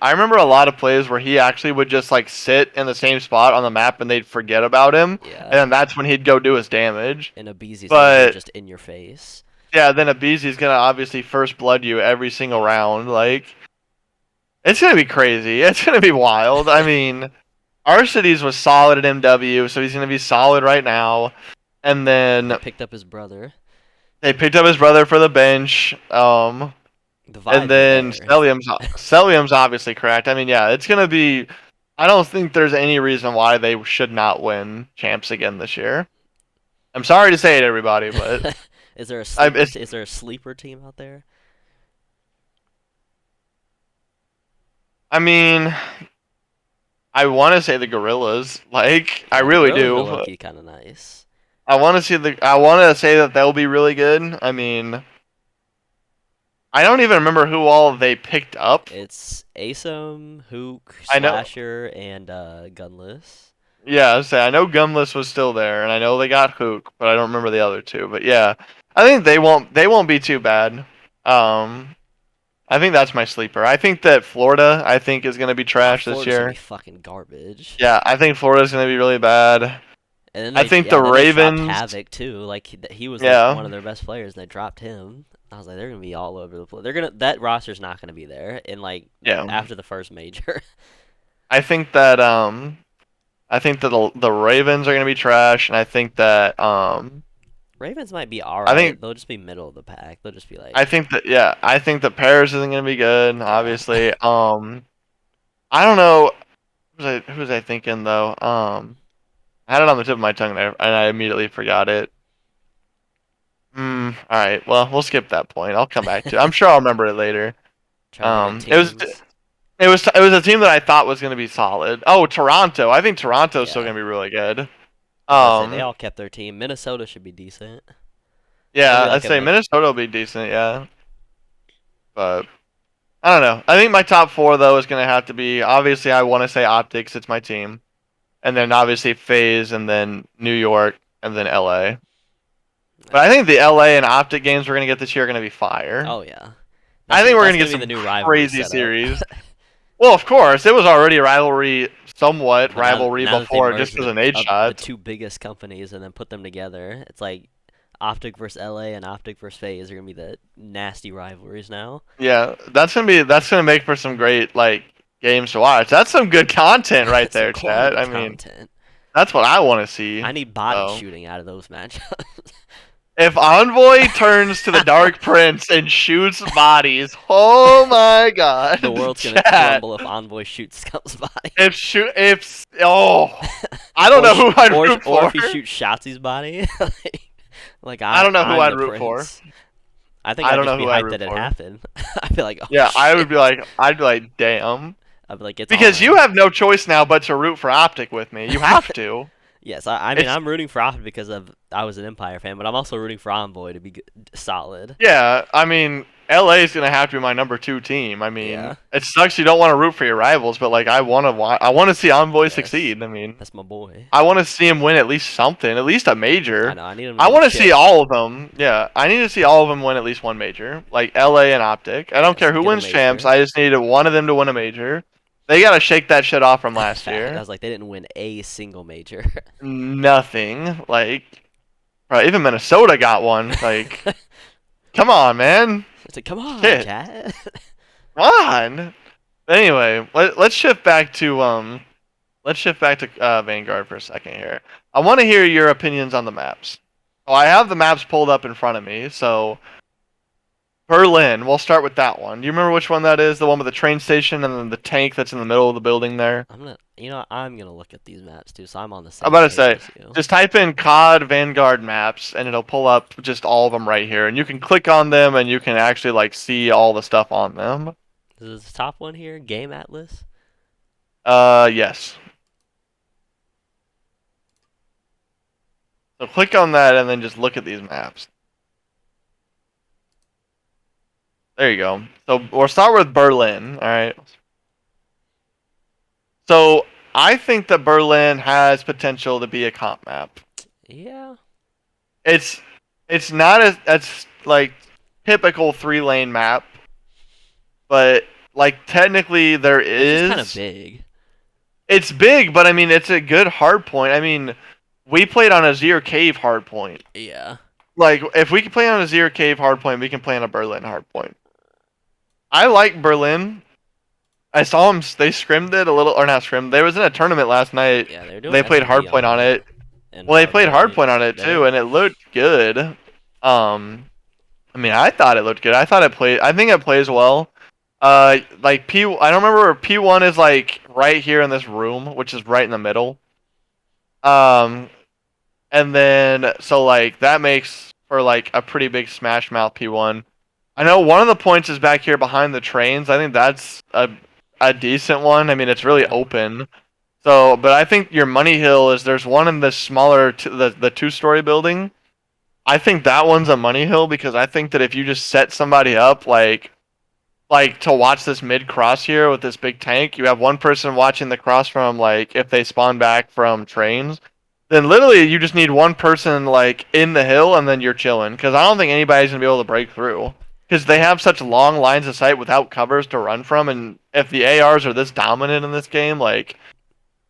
I remember a lot of plays where he actually would just sit in the same spot on the map and they'd forget about him, Yeah. and then that's when he'd go do his damage. And Abizi's But- just in your face. Yeah, then Abizi's gonna obviously first blood you every single round. It's gonna be crazy. It's gonna be wild. I mean, Arcides was solid at MW, so he's gonna be solid right now. And then Picked up his brother. they picked up his brother for the bench. The vibes And then are there. Celium's obviously cracked. I mean, yeah, it's gonna be. I don't think there's any reason why they should not win champs again this year. I'm sorry to say it, everybody, but Is there a it's, is there a sleeper team out there? I mean, I want to say the Gorillas. Like, I Yeah, the really Gorillas are do. low key kind of nice. I want to see I want to say that they'll be really good. I mean, I don't even remember who all they picked up. It's Asom, Hook, I know. Slasher, and Gunless. Yeah, I know Gumless was still there, and I know they got Hook, but I don't remember the other two. But yeah, I think they won't be too bad. I think that's my sleeper. I think that Florida, I think, is gonna be trash this Florida's gonna be year. fucking garbage. Yeah, I think Florida's gonna be really bad. And then I think the then they dropped Ravens. Havoc too. Like he was like Yeah, one of their best players, and they dropped him. I was like, they're gonna be all over the place. That roster's not gonna be there in like yeah. after the first major. I think that the Ravens are gonna be trash, and I think that Ravens might be I alright. think They'll just be middle of the pack. They'll just be like, I think that yeah, I think that Paris isn't gonna be good. yeah. Obviously, I don't know. Who was I thinking though? I had it on the tip of my tongue there, and I immediately forgot it. All right. Well, we'll skip that point. I'll come back to it. I'm sure I'll remember it later. Trying to It think was of teams. it was a team that I thought was gonna be solid. Oh, Toronto. I think Toronto's still Yeah. gonna be really good. I was about to say, they Um, all kept their team. Minnesota should be decent. They'll be yeah, I'd like a say mid. Minnesota will be decent. Yeah, but I don't know. I think my top four though is gonna have to be obviously I want to say Optics. It's my team, and then obviously FaZe, and then New York, and then LA. But I think the LA and Optic games we're gonna get this year are gonna be fire. Oh yeah. I think we're gonna get Be some the new rivalry crazy setup. series. Well, of course, it was already a rivalry, somewhat But rivalry now that they before, just merged because of nade the shots. two biggest companies and then put them together, it's like Optic versus LA and Optic versus FaZe are gonna be the nasty rivalries now. Yeah, that's gonna make for some great games to watch. That's some good content right Some there, chat. quality I mean, content. that's what I want to see. I need body So, shooting out of those matchups. if Envoy turns to the Dark Prince and shoots bodies, oh my God, The world's gonna chat. crumble if Envoy shoots Scump's body. I don't know who I'd or, root or for. if he shoots Shotzi's body. I don't know who I'm I'd the root for. prince. I think I I'd don't just know be who I'd hyped root that it for. happened. I'd be like, oh Yeah, I would shit. be like, I'd be like, damn. I'd be like, it's Because on. you have no choice now but to root for Optic with me. You have to. Yes, I mean It's I'm rooting for Optic because I was an Empire fan, but I'm also rooting for Envoy to be solid. Yeah, I mean, LA is gonna have to be my number 2 team. I mean, Yeah. it sucks you don't want to root for your rivals, but I want to see Envoy Yes, succeed. I mean, that's my boy. I want to see him win at least something, at least a I major. know. I need him to I get a want to see chip. all of them. Yeah, I need to see all of them win at least one major, like LA and Optic. I don't Yes, care who get a wins champs. major. I just needed one of them to win a major. They gotta shake that shit off from last I year. was like, they didn't win a single major. Nothing. Bro, even Minnesota got one. Come on, man. It's like, come on, Shit. chat. Come on. Anyway, let's shift back to Vanguard for a second here. I want to hear your opinions on the maps. Oh, I have the maps pulled up in front of me. So Berlin, we'll start with that one. Do you remember which one that is? The one with the train station and then the tank that's in the middle of the building there. I'm gonna look at these maps too, so I'm on the same I'm about to page say, as you. just type in COD Vanguard maps and it'll pull up just all of them right here. And you can click on them and you can actually see all the stuff on them. This is the top one here, Game Atlas. Yes. So click on that and then just look at these maps. There you go. So we'll start with Berlin, alright? So I think that Berlin has potential to be a comp map. Yeah. It's not as typical 3-lane map, but technically there It's is. kind of big. It's big, but I mean it's a good hard point. I mean, we played on a Zero Cave hard point. Yeah. If we can play on a Zero Cave hard point, we can play on a Berlin hard point. I like Berlin. I saw them. They scrimmed it a little, or not scrimmed. They was in a tournament last night. Yeah, they're doing. They played SMD hardpoint on it. and Well, they played hardpoint. hardpoint on it too, and it looked good. I mean, I thought it looked good. I think it plays well. I don't remember where P1 is right here in this room, which is right in the middle. And And then so like that makes for like a pretty big Smash Mouth P1. I know one of the points is back here behind the trains. I think that's a decent one. I mean, it's really Yeah. open. So, but I think your money hill is there's one in the smaller the 2-story building. I think that one's a money hill because I think that if you just set somebody up like to watch this mid cross here with this big tank, you have one person watching the cross from like if they spawn back from trains, then literally you just need one person like in the hill and then you're chilling because I don't think anybody's gonna be able to break through because they have such long lines of sight without covers to run from, and if the ARs are this dominant in this game, like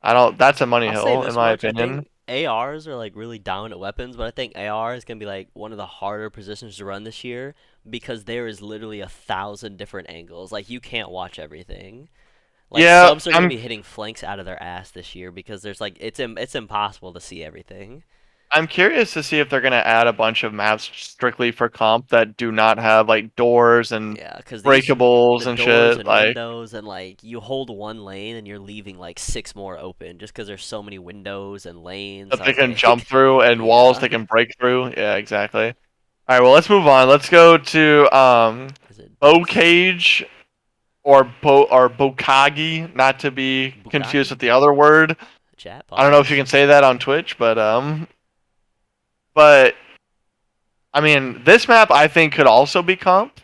I don't. That's a money I'll say hill in this my much. I opinion. think ARs are like really dominant weapons, but I think AR is gonna be like one of the harder positions to run this year because there is literally 1,000 different angles. Like you can't watch everything. Like Yeah, subs are gonna be hitting flanks out of their ass this year because there's like it's impossible to see everything. I'm curious to see if they're gonna add a bunch of maps strictly for comp that do not have like doors and Yeah, because breakables the and doors shit. and Like windows and like you hold one lane and you're leaving like 6 more open just because there's so many windows and lanes. that they can Like, jump through and walls yeah. they can break through. Yeah, exactly. All right, well let's move on. Let's go to Is it Bokage or Bokagi, not to be confused Bukaki? with the other word. Chat I don't know if you pause. can say that on Twitch, but I mean this map I think could also be comp.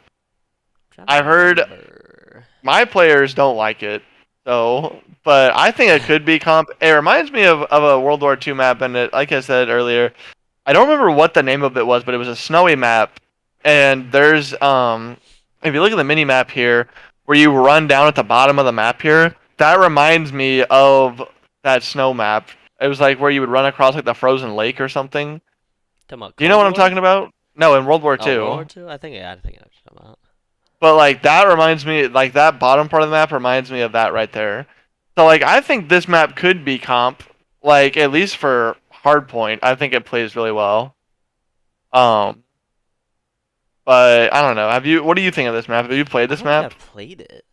Trying to I've heard remember. my players don't like it, so but I think it could be comp. It reminds me of a World War II map, and like I said earlier, I don't remember what the name of it was, but it was a snowy map, and there's if you look at the mini map here, where you run down at the bottom of the map here, that reminds me of that snow map. It was like where you would run across like the frozen lake or something. Talking about Do you know Cold what I'm War? talking about? No, in World War Oh, World War II. II? I think yeah, I think I know what you're talking about. But like that reminds me, like that bottom part of the map reminds me of that right there. So like I think this map could be comp, like at least for hardpoint. I think it plays really well. Um, but I don't know. Have you? What do you think of this map? Have you played I this don't think map? I've played it.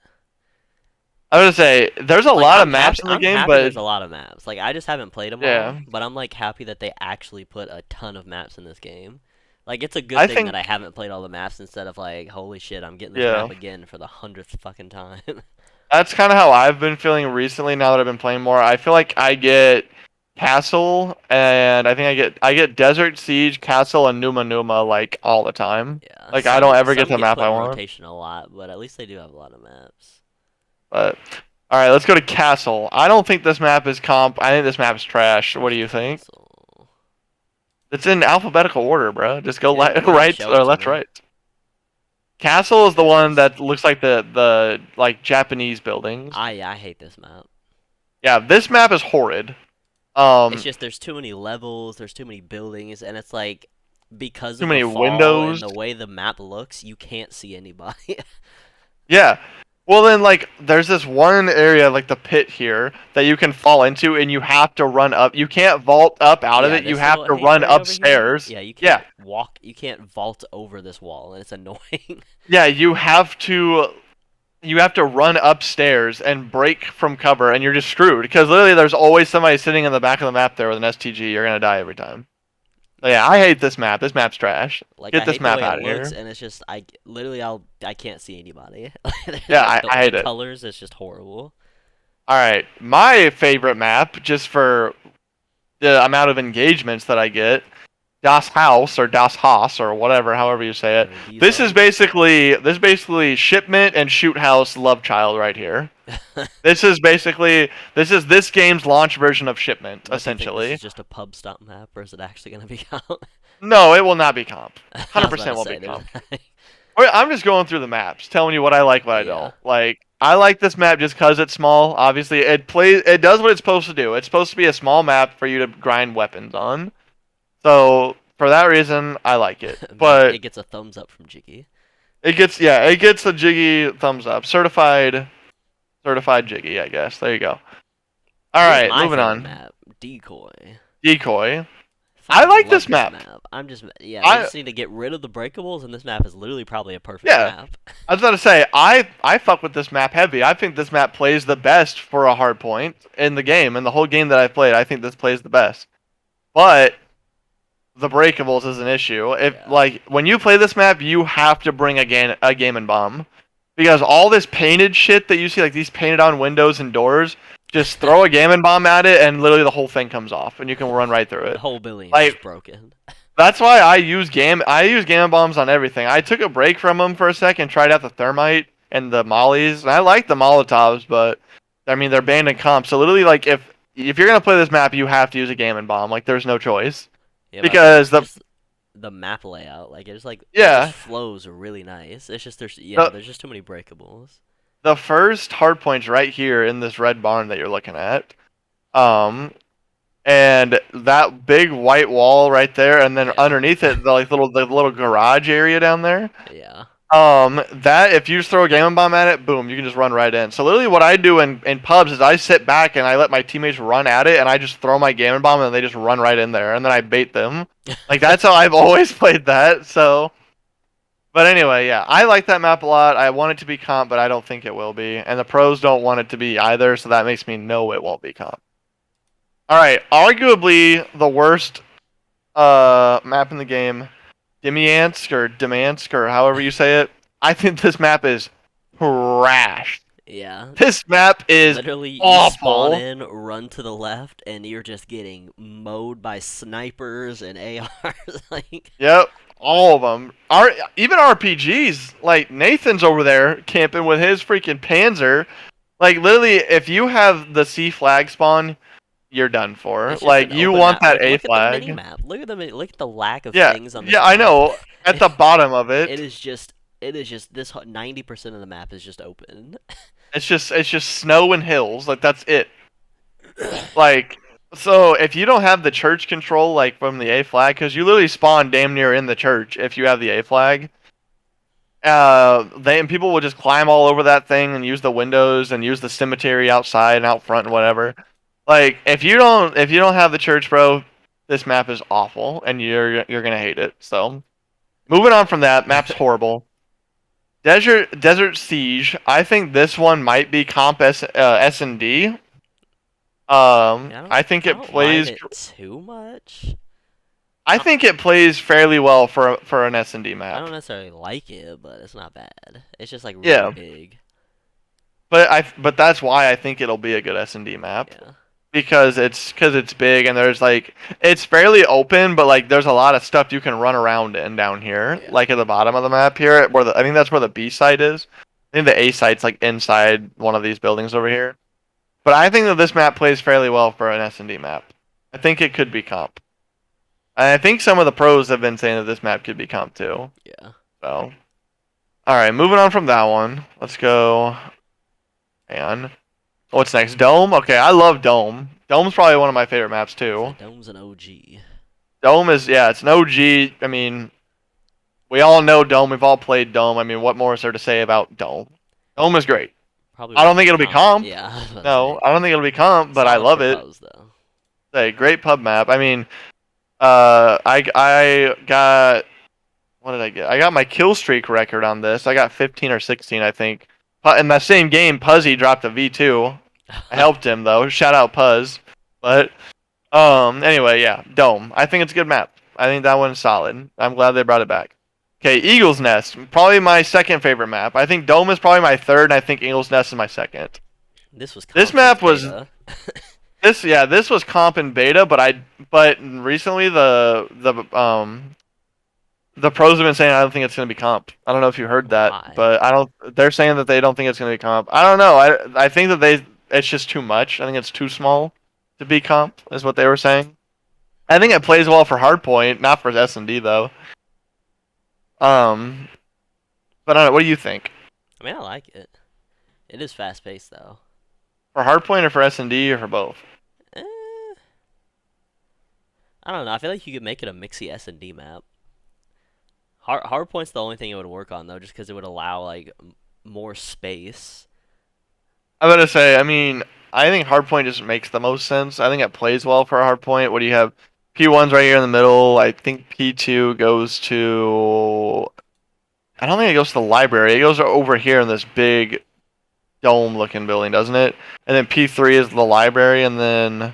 I would say there's a Like lot of maps in the I'm game, happy but there's a lot of maps. Like I just haven't played them all, yeah, but I'm like happy that they actually put a ton of maps in this game. Like it's a good I thing that I think haven't played all the maps instead of like holy shit, I'm getting this yeah, map again for the 100th fucking time. that's kind of how I've been feeling recently. Now that I've been playing more, I feel like I get Castle, and I think I get Desert Siege, Castle, and Numa like all the time. Yeah, Like I don't ever get some the get map put I in want. rotation a lot, but at least they do have a lot of maps. But all right, let's go to Castle. I don't think this map is comp. I think this map is trash. What Where's do you think? Castle? It's in alphabetical order, bro. Just go Yeah, right show or it to left, me. right. Castle is the There it one is. that looks like the like Japanese buildings. I hate this map. Yeah, this map is horrid. It's Um, just there's too many levels, there's too many buildings, and it's like because too of the many fall and windows. the way the map looks, you can't see anybody. Yeah. Well, then, like, there's this one area, like the pit here, that you can fall into, and you have to run up. You can't vault up out of Yeah, it. You this have little to run area over here. upstairs. Yeah, Yeah. you can't vault over this wall, and it's annoying. Yeah, you have to run upstairs and break from cover, and you're just screwed because literally there's always somebody sitting in the back of the map there with an STG. You're gonna die every time. So yeah, I hate this map. This map's trash. Like Get I this hate the map way it out of looks, here. and it's just I can't see anybody. Yeah, Like I the hate it. colors, it's just horrible. All right, my favorite map, just for the amount of engagements that I get, Das Haus or Das Haus or whatever, however you say it. Or This is Devo. basically Shipment and Shoot House love child right here. This game's launch version of Shipment But do you think this is essentially. just a pub stop map, or is it actually gonna be out? No, it will not be comp. I was about 100% to won't be say, there's comp. I'm just going through the maps, telling you what I like, what I yeah. don't. Like, I like this map just because it's small. Obviously, it does what it's supposed to do. It's supposed to be a small map for you to grind weapons on. So for that reason, I like it. But It gets a thumbs up from Jiggy. it gets a Jiggy thumbs up, certified Jiggy, I guess. There you go. All Here's right, my moving favorite on. map, Decoy. Decoy. I Fucking like love this map. Yeah, they I just need to get rid of the breakables, and this map is literally probably a perfect yeah. map. I was about to say, I fuck with this map heavy. I think this map plays the best for a hard point in the game. In the whole game that I've played, I think this plays the best. But the breakables is an issue. If Yeah. like when you play this map, you have to bring a game and bomb, because all this painted shit that you see, like these painted on windows and doors, just throw a game and bomb at it, and literally the whole thing comes off, and you can run right through The it. whole building is Like just broken. that's why I use game and bombs on everything. I took a break from them for a second, tried out the thermite and the mollies. And I like the molotovs, but I mean they're banned in comp. So literally, like if you're gonna play this map, you have to use a game and bomb. Like there's no choice. Yeah, but I think Because just the map layout, like it's like it yeah, just flows really nice. It's just there's the there's just too many breakables. the first hard point's right here in this red barn that you're looking at. Um, and that big white wall right there, and then Yeah. underneath it, the little garage area down there. Yeah. That if you just throw a game bomb at it, boom, you can just run right in. So literally, what I do in pubs is I sit back and I let my teammates run at it, and I just throw my game bomb, and they just run right in there, and then I bait them. Like that's how I've always played that. So, but anyway, yeah, I like that map a lot. I want it to be comp, but I don't think it will be, and the pros don't want it to be either. So that makes me know it won't be comp. All right, arguably the worst map in the game, Dimiansk or however you say it. I think this map is trash. Yeah. This map is Literally, you awful. spawn in, run to the left, and you're just getting mowed by snipers and ARs. Like, Yep, all of them. Even RPGs. Like Nathan's over there camping with his freaking Panzer. Like literally, if you have the C flag spawn, you're done for. it's just Like an you open want map. that A Look at the mini flag. map. Look at the lack of Yeah, things on this yeah, I map. know. At the bottom of it, It is just this 90% of the map is just open. it's just snow and hills. Like that's it. Like so, if you don't have the church control, like from the A flag, because you literally spawn damn near in the church if you have the A flag. Then people will just climb all over that thing and use the windows and use the cemetery outside and out front and whatever. Like if you don't have the church, bro, this map is awful and you're gonna hate it. So moving on from that, map's horrible. Desert Siege. I think this one might be comp S&D. Yeah, I think I it don't plays. mind it too much. I think it plays fairly well for an S&D I map. don't necessarily like it, but it's not bad. It's just like really Yeah. big. But that's why I think it'll be a good S&D map. Yeah. Because it's big and there's like it's fairly open, but like there's a lot of stuff you can run around in down here, Yeah. like at the bottom of the map here, where I think that's where the B site is. I think the A site's like inside one of these buildings over here. But I think that this map plays fairly well for an S&D map. I think it could be comp. And I think some of the pros have been saying that this map could be comp too. Yeah. So, all right, moving on from that one, let's go. And what's next? Dome? Okay, I love Dome. Dome's probably one of my favorite maps too. Dome's an OG. Dome is, yeah, it's an OG. I mean, we all know Dome. We've all played Dome. I mean, what more is there to say about Dome? Dome is great. Probably I don't won't think it'll be comp. Yeah. I was about to No, say. I don't think it'll be comp, but I Solid love it. propose, though. It's a great pub map. I mean, I got, what did I get? I got my kill streak record on this. I got 15 or 16, I think. In that same game, Puzzy dropped a V2. I helped him though. Shout out Puzz. But anyway, yeah, Dome. I think it's a good map. I think that one's solid. I'm glad they brought it back. Okay, Engels Nest. Probably my second favorite map. I think Dome is probably my third, and I think Engels Nest is my second. This was This comp map since was beta. this was comp in beta, but recently the pros have been saying I don't think it's gonna be comp. I don't know if you heard that, Why? but I don't. They're saying that they don't think it's gonna be comp. I don't know. I think that it's just too much. I think it's too small to be comp. Is what they were saying. I think it plays well for hardpoint, not for S&D though. But I don't know. What do you think? I mean, I like it. It is fast paced though. For hardpoint or for S&D or for both? Eh, I don't know. I feel like you could make it a mixy S&D map. Hardpoint's the only thing it would work on though, just because it would allow like more space. I'm gonna say. I mean, I think hardpoint just makes the most sense. I think it plays well for a hardpoint. What do you have? P1's right here in the middle. I think P2 goes to. I don't think it goes to the library. It goes over here in this big dome-looking building, doesn't it? And then P3 is the library, and then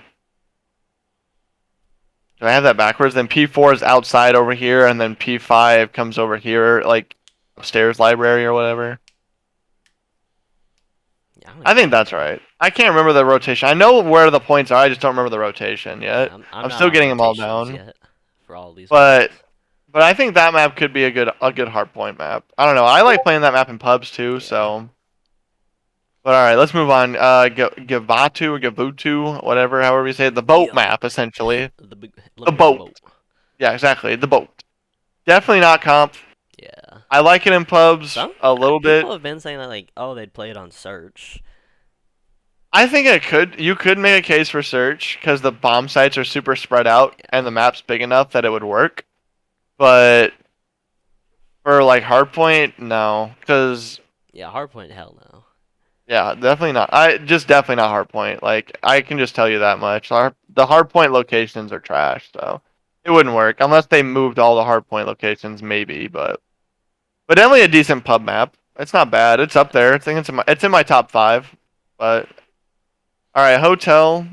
Do I have that backwards? Then P4 is outside over here, and then P5 comes over here, like upstairs library or whatever. Yeah, I don't I even think know. that's right. I can't remember the rotation. I know where the points are. I just don't remember the rotation yet. Yeah, I'm I'm not still on getting them all rotations down. yet for all these But maps. I think that map could be a good hardpoint map. I don't know. I like playing that map in pubs too. Yeah. So. But all right, let's move on. Gavatu or Gavutu, whatever, however you say it, the boat Yo. map essentially. The big, The boat. Yeah, exactly. The boat. Definitely not comp. Yeah. I like it in pubs a little bit. People have been saying that like, oh, they'd play it on search. I think it could. You could make a case for search because the bomb sites are super spread out and the map's big enough that it would work. But for like hardpoint, no, because Yeah, hardpoint, hell no. yeah, definitely not. Definitely not hardpoint. Like I can just tell you that much. The hardpoint locations are trash, so it wouldn't work unless they moved all the hardpoint locations, maybe. But definitely a decent pub map. It's not bad. It's up there. I think it's in my top 5. But all right, hotel.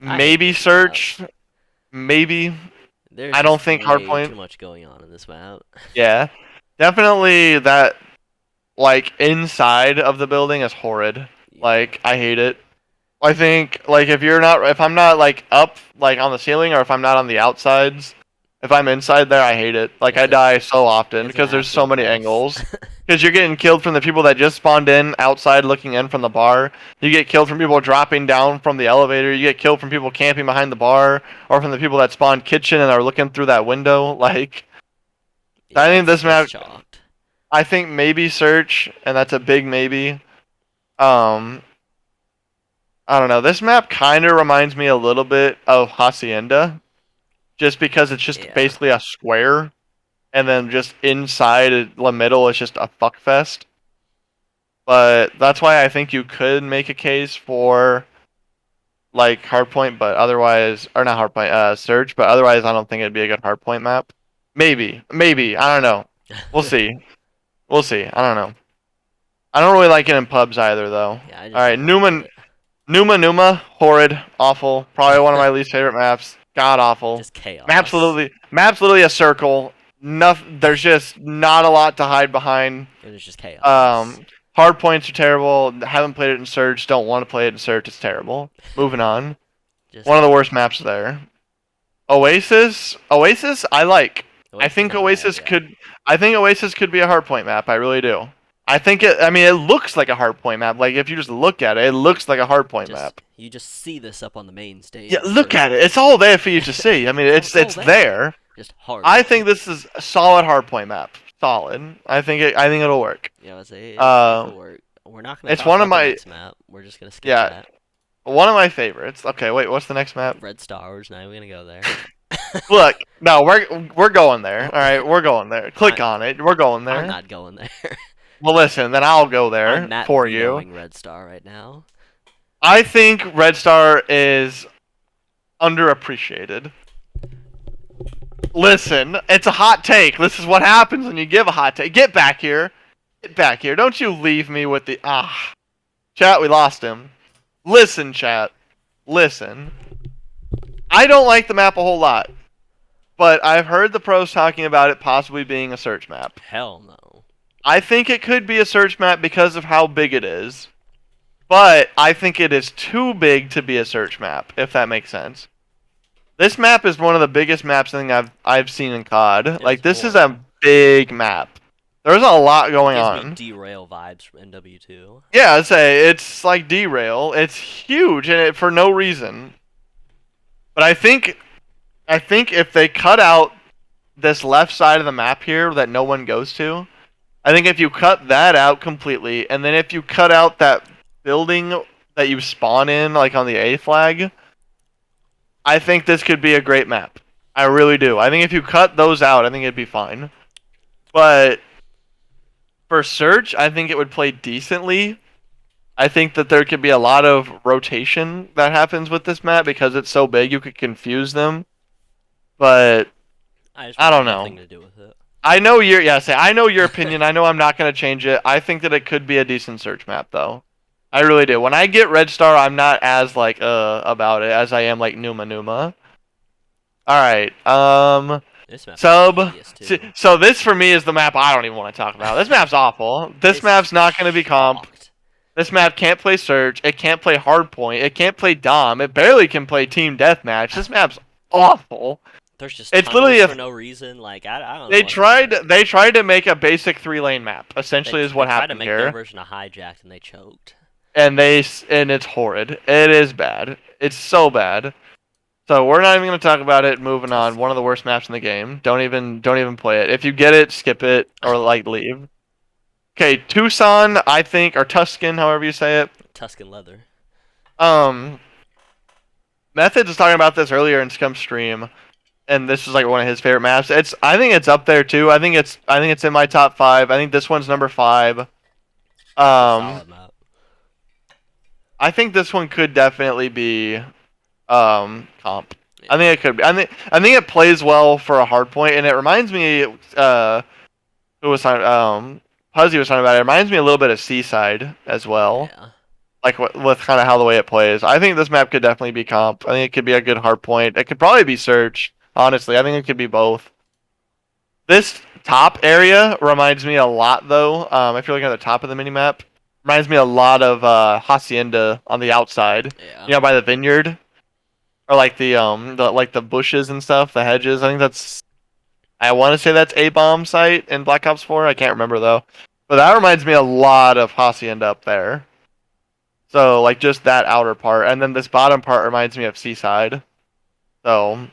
Maybe search. Maybe. There's I don't just think way hardpoint. too much going on in this map. Yeah, definitely that. Like inside of the building is horrid. Yeah. Like I hate it. I think like if I'm not like up like on the ceiling or if I'm not on the outsides, if I'm inside there, I hate it. Like I die so often It's an because there's so absolute many mess. angles. Because you're getting killed from the people that just spawned in outside looking in from the bar. You get killed from people dropping down from the elevator. You get killed from people camping behind the bar or from the people that spawned kitchen and are looking through that window. Like Yeah, I think this it's map. chalked. I think maybe search, and that's a big maybe. I don't know. This map kind of reminds me a little bit of Hacienda, just because it's just Yeah. basically a square, and then just inside the middle is just a fuckfest. But that's why I think you could make a case for like hardpoint, but otherwise, or not hardpoint, search. But otherwise, I don't think it'd be a good hardpoint map. Maybe. I don't know. We'll see. We'll see. I don't know. I don't really like it in pubs either, though. Yeah, I just All right, don't like it. Numa, horrid, awful. Probably one of my least favorite maps. God awful. Just chaos. Map's literally a circle. There's just not a lot to hide behind. It was just chaos. Hard points are terrible. Haven't played it in search. Don't want to play it in search. It's terrible. Moving on. Just One of the worst maps there. Oasis, I like. I think Oasis could. I think Oasis could be a hardpoint map. I really do. I think it. I mean, it looks like a hardpoint map. Like if you just look at it, it looks like a hardpoint map. You just see this up on the main stage. Yeah, look at it. It's all there for you to see. I mean, it's there. Just hard. I think this is a solid hardpoint map. Solid. I think it'll work. Yeah, I would say it'll work. We're not gonna. It's talk one of about the my- next map. We're just gonna skip Yeah. that. One of my favorites. Okay, wait. What's the next map? Redstar. We're not even gonna go there. Look, no, we're going there. All right, we're going there. Click on it. We're going there. I'm not going there. Well, listen, then I'll go there I'm not for you. vetoing Redstar right now. I think Redstar is underappreciated. Listen, it's a hot take. This is what happens when you give a hot take. Get back here. Get back here. Don't you leave me with the Chat, we lost him. Listen, chat. Listen. I don't like the map a whole lot. But I've heard the pros talking about it possibly being a search map. Hell no. I think it could be a search map because of how big it is. But I think it is too big to be a search map, if that makes sense. This map is one of the biggest maps I think I've seen in COD. Like this is a big map. There's a lot going on. Derail vibes from NW2. Yeah, I'd say it's like derail. It's huge and for no reason. But I think if they cut out this left side of the map here that no one goes to, I think if you cut that out completely, and then if you cut out that building that you spawn in, like on the A flag, I think this could be a great map. I really do. I think if you cut those out, I think it'd be fine. But for search, I think it would play decently. I think that there could be a lot of rotation that happens with this map because it's so big you could confuse them. But I don't know. Nothing to do with it. I know I know your opinion. I know I'm not going to change it. I think that it could be a decent search map though. I really do. When I get Redstar, I'm not as like about it as I am like Numa. All right. This map is Sub. tedious too. So this for me is the map I don't even want to talk about. This map's awful. This map's not going to be comp. sucked. This map can't play Surge. It can't play Hardpoint. It can't play Dom. It barely can play Team Deathmatch. This map's awful. There's just It's tunnels literally for no reason. Like I don't know. They what's tried. happening. They tried to make a basic 3-lane map. Essentially, is what They tried to happened make here. their version of hijacked and they choked. And it's horrid. It is bad. It's so bad. So we're not even gonna talk about it. Moving on. One of the worst maps in the game. Don't even play it. If you get it, skip it or like leave. Okay, Tucson, I think, or Tuscan, however you say it. Tuscan leather. Methods was talking about this earlier in SKump stream, and this is like one of his favorite maps. I think it's up there too. I think it's in my top 5. I think this one's number 5. Solid map. I think this one could definitely be comp. Yeah. I think it could be. I think it plays well for a hard point, and it reminds me who was talking Puzzy was talking about it. It reminds me a little bit of Seaside as well. Yeah. Like with kind of how the way it plays. I think this map could definitely be comp. I think it could be a good hard point. It could probably be Surge. Honestly, I think it could be both. This top area reminds me a lot though. If you're looking at the top of the minimap, reminds me a lot of Hacienda on the outside. Yeah. You know, by the vineyard, or like the bushes and stuff, the hedges. I think that's. I want to say that's a bomb site in Black Ops 4. I can't remember though, but that reminds me a lot of Hacienda up there. So like just that outer part, and then this bottom part reminds me of Seaside. So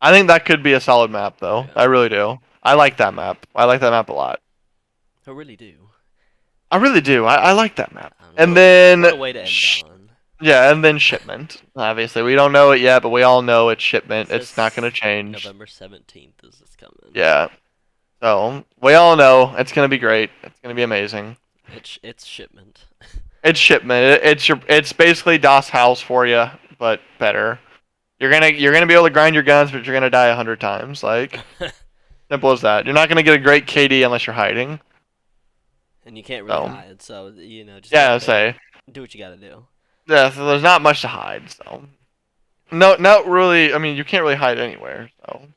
I think that could be a solid map though. Yeah. I really do. I like that map. I like that map a lot. I really do. I really do. I like that map. I don't know. And then What a way to end on. yeah, and then Shipment. Obviously, we don't know it yet, but we all know it's Shipment. Says It's not gonna change. November 17th is this coming. Yeah. So we all know it's gonna be great. It's gonna be amazing. It's Shipment. It's Shipment. It's basically DOS House for you, but better. You're gonna be able to grind your guns, but you're gonna die 100 times. Like simple as that. You're not gonna get a great KD unless you're hiding. And you can't really So. hide, so you know, just Yeah, go I there, say. do what you gotta do. Yeah, so there's not much to hide. So no, not really. I mean, you can't really hide anywhere. So.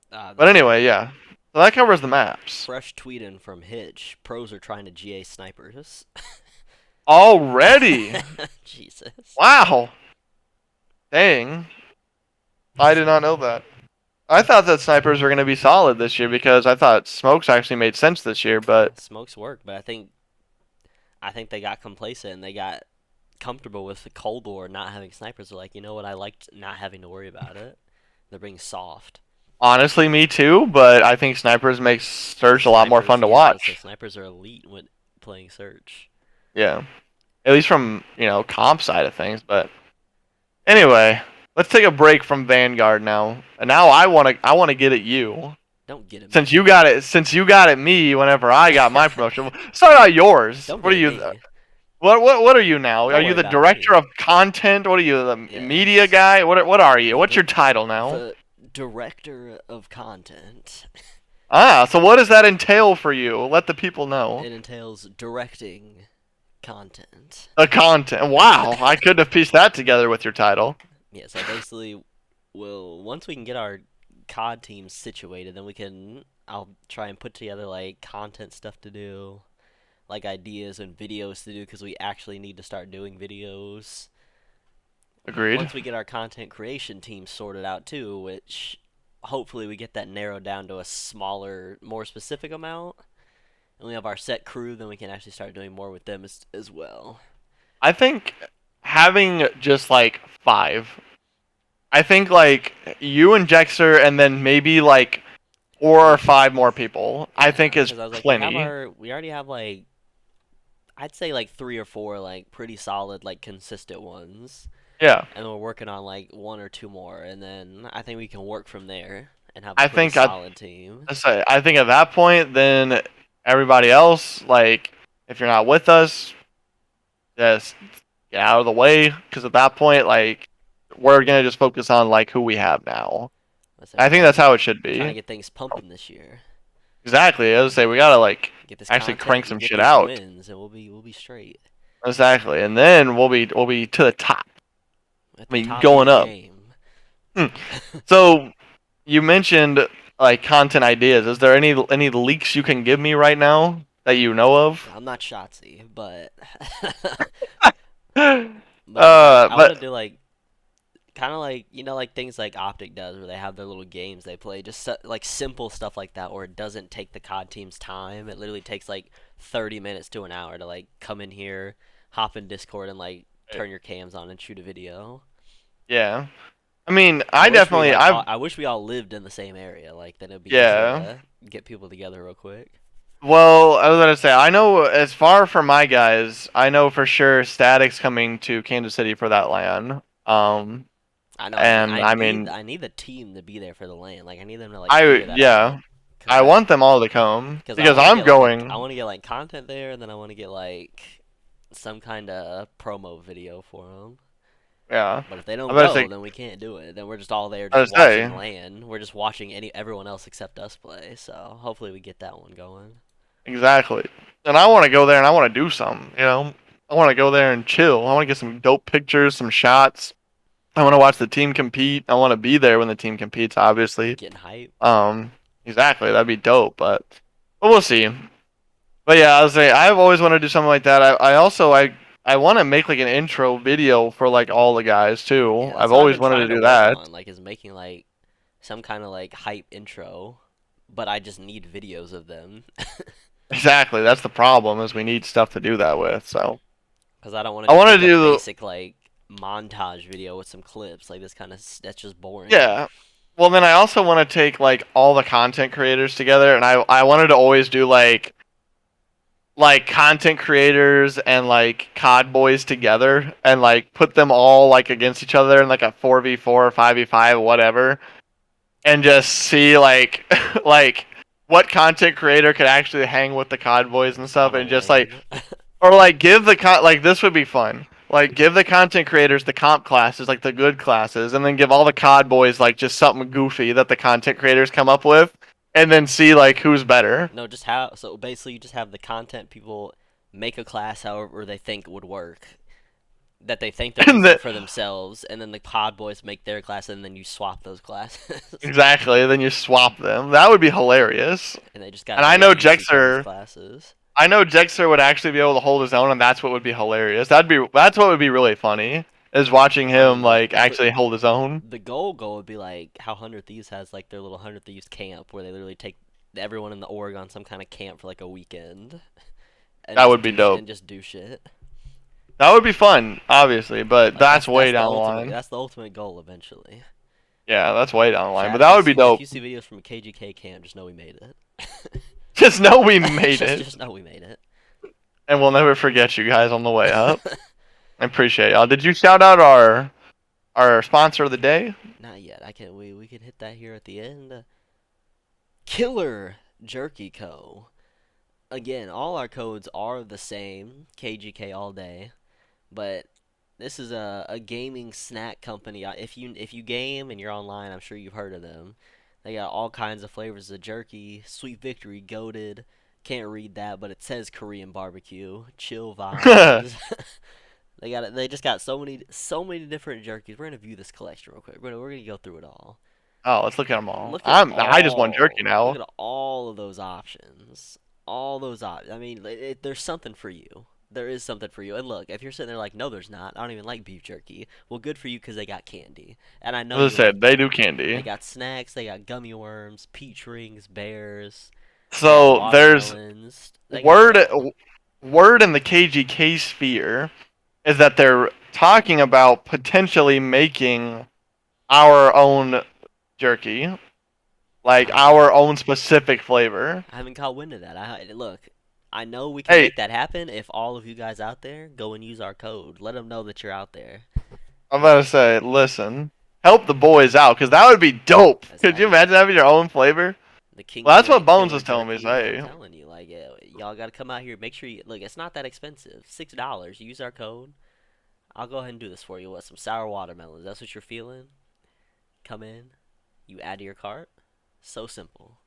But anyway, yeah. So that covers the maps. Fresh tweeting from Hitch. Pros are trying to GA snipers. Already. Jesus. Wow. Dang. I did not know that. I thought that snipers were going to be solid this year because I thought smokes actually made sense this year, but Smokes work, but I think they got complacent and they got comfortable with the Cold War not having snipers. They're like, you know what, I liked not having to worry about it. They're being soft. honestly me too, but I think snipers make Surge a lot more fun to watch. Snipers are elite when playing Surge. Yeah. At least from, comp side of things, but anyway, let's take a break from Vanguard now. And now I want to get at you. Don't get it. Since you got it me whenever I got my promotion. Start out yours. Don't What are get you me. What are you now? Don't Are you worry the about director me. of content? What are you, the Yes. media guy? What are you? What's your title now? The director of content. So what does that entail for you? Let the people know. It entails directing content. The content. Wow, I couldn't have pieced that together with your title. Yeah, so basically, once we can get our COD team situated, then I'll try and put together like content stuff to do, like ideas and videos to do, because we actually need to start doing videos. Agreed. Once we get our content creation team sorted out too, which hopefully we get that narrowed down to a smaller, more specific amount, and we have our set crew, then we can actually start doing more with them as well. I think having just like 5. I think like you and Jexer and then maybe like 4 or 5 more people. I think is 'Cause I was like, plenty. we already have like, I'd say like 3 or 4 like pretty solid like consistent ones, Yeah. and we're working on like 1 or 2 more, and then I think we can work from there and have I a pretty think solid team. I think at that point, then everybody else, like, if you're not with us, just get out of the way. Because at that point, like, we're gonna just focus on like who we have now. I think that's how it should Trying to be. get things pumping this year. Exactly. As I say, we gotta like Get this actually content crank and some get shit these out. wins, and we'll be straight Exactly, and then we'll be to the top. at I the mean, top of going your up. game. Hmm. So you mentioned like content ideas. Is there any leaks you can give me right now that you know of? I'm not Shotzi, but uh, but yeah, I want but to do like kind of like like things like Optic does, where they have their little games they play, just like simple stuff like that, where it doesn't take the COD team's time. It literally takes like 30 minutes to an hour to like come in here, hop in Discord, and like turn your cams on and shoot a video. yeah, I mean, I I wish we definitely like I've I wish we all lived in the same area. Like then it'd be easier yeah. to get people together real quick. Well, I was gonna say I know as far from my guys, I know for sure Static's coming to Kansas City for that LAN. I know. And I mean, I need the team to be there for the lane. Like I need them to like I figure that out. yeah, Cause I want them all to come I because want to I'm get like I going. want to get like content there, and then I want to get like some kind of promo video for them. Yeah, But if they I don't better go, say, then we can't do it. Then we're just all there I just was say watching LAN. We're just watching everyone else except us play. So hopefully we get that one going. exactly. And I want to go there and I want to do something. I want to go there and chill. I want to get some dope pictures, some shots. I want to watch the team compete. I want to be there when the team competes. Obviously. Getting hype. Um, exactly. That'd be dope. But we'll see. But yeah, I was saying I've always wanted to do something like that. I want to make like an intro video for like all the guys too. Yeah, that's I've what I've always been wanted to trying to do work that. on. Like is making like some kind of like hype intro, but I just need videos of them. Exactly. That's the problem is we need stuff to do that with. So Because I don't want to I just want make to a do basic like montage video with some clips. Like this kind of that's just boring. yeah. Well, then I also want to take like all the content creators together, and I wanted to always do like content creators and like COD boys together, and like put them all like against each other in like a 4v4 or 5v5 whatever, and just see like like what content creator could actually hang with the COD boys and stuff, On a and just like lane. or like give the like this would be fun. Like give the content creators the comp classes, like the good classes, and then give all the COD boys like just something goofy that the content creators come up with, and then see like who's better. No, just have so basically you just have the content people make a class however they think would work. That they think they're And using that for themselves, and then the pod boys make their class, and then you swap those classes. exactly, then you swap them. That would be hilarious. And they just got And I know names each of these Jexer. classes. I know Jexer would actually be able to hold his own, and that's what would be hilarious. That's what would be really funny is watching I mean, him like actually hold his own. the goal would be like how 100 Thieves has like their little 100 Thieves camp where they literally take everyone in the org on some kind of camp for like a weekend and That would be dope. just do shit. That would be fun, obviously, but Like that's way the down the ultimate line. that's the ultimate goal eventually. Yeah, that's way down the line, but Chat, that would be dope. if you see videos from a KGK camp, just know we made it. Just know we made it, just know we made it. and we'll never forget you guys on the way up. I appreciate y'all. Did you shout out our sponsor of the day? Not yet. I can we can hit that here at the end. Killer Jerky Co. Again, all our codes are the same, KGK all day, but this is a gaming snack company. If you game and you're online, I'm sure you've heard of them. They got all kinds of flavors of jerky, Sweet Victory, Goated. Can't read that, but it says Korean barbecue, chill vibes. They just got so many different jerkies. We're gonna view this collection real quick. We're gonna go through it all. Oh, let's look at them all. Look at I just want jerky look now. at all of those options. All those options. I mean, there's something for you. There is something for you. And look, if you're sitting there like, no, there's not. I don't even like beef jerky. Well, good for you because they got candy. And I know As you I said, like. they do They candy. got snacks. They got gummy worms, peach rings, bears. They got So there's watermelons. They got it all. word in the KGK sphere is that they're talking about potentially making our own jerky, like our own specific flavor. I haven't caught wind of that. Look, I know we can Hey, make that happen if all of you guys out there go and use our code. Let them know that you're out there. I'm about to say, listen, help the boys out, because that would be dope. Could you Exactly. imagine having your own flavor? The King Well, that's what Bones Killer was telling me. Jerky, Say, I'm telling you, like, yeah, y'all gotta come out here. Make sure you look. It's not that expensive. $6. Use our code. I'll go ahead and do this for you. What? Some sour watermelons. That's what you're feeling. Come in. You add to your cart. So simple.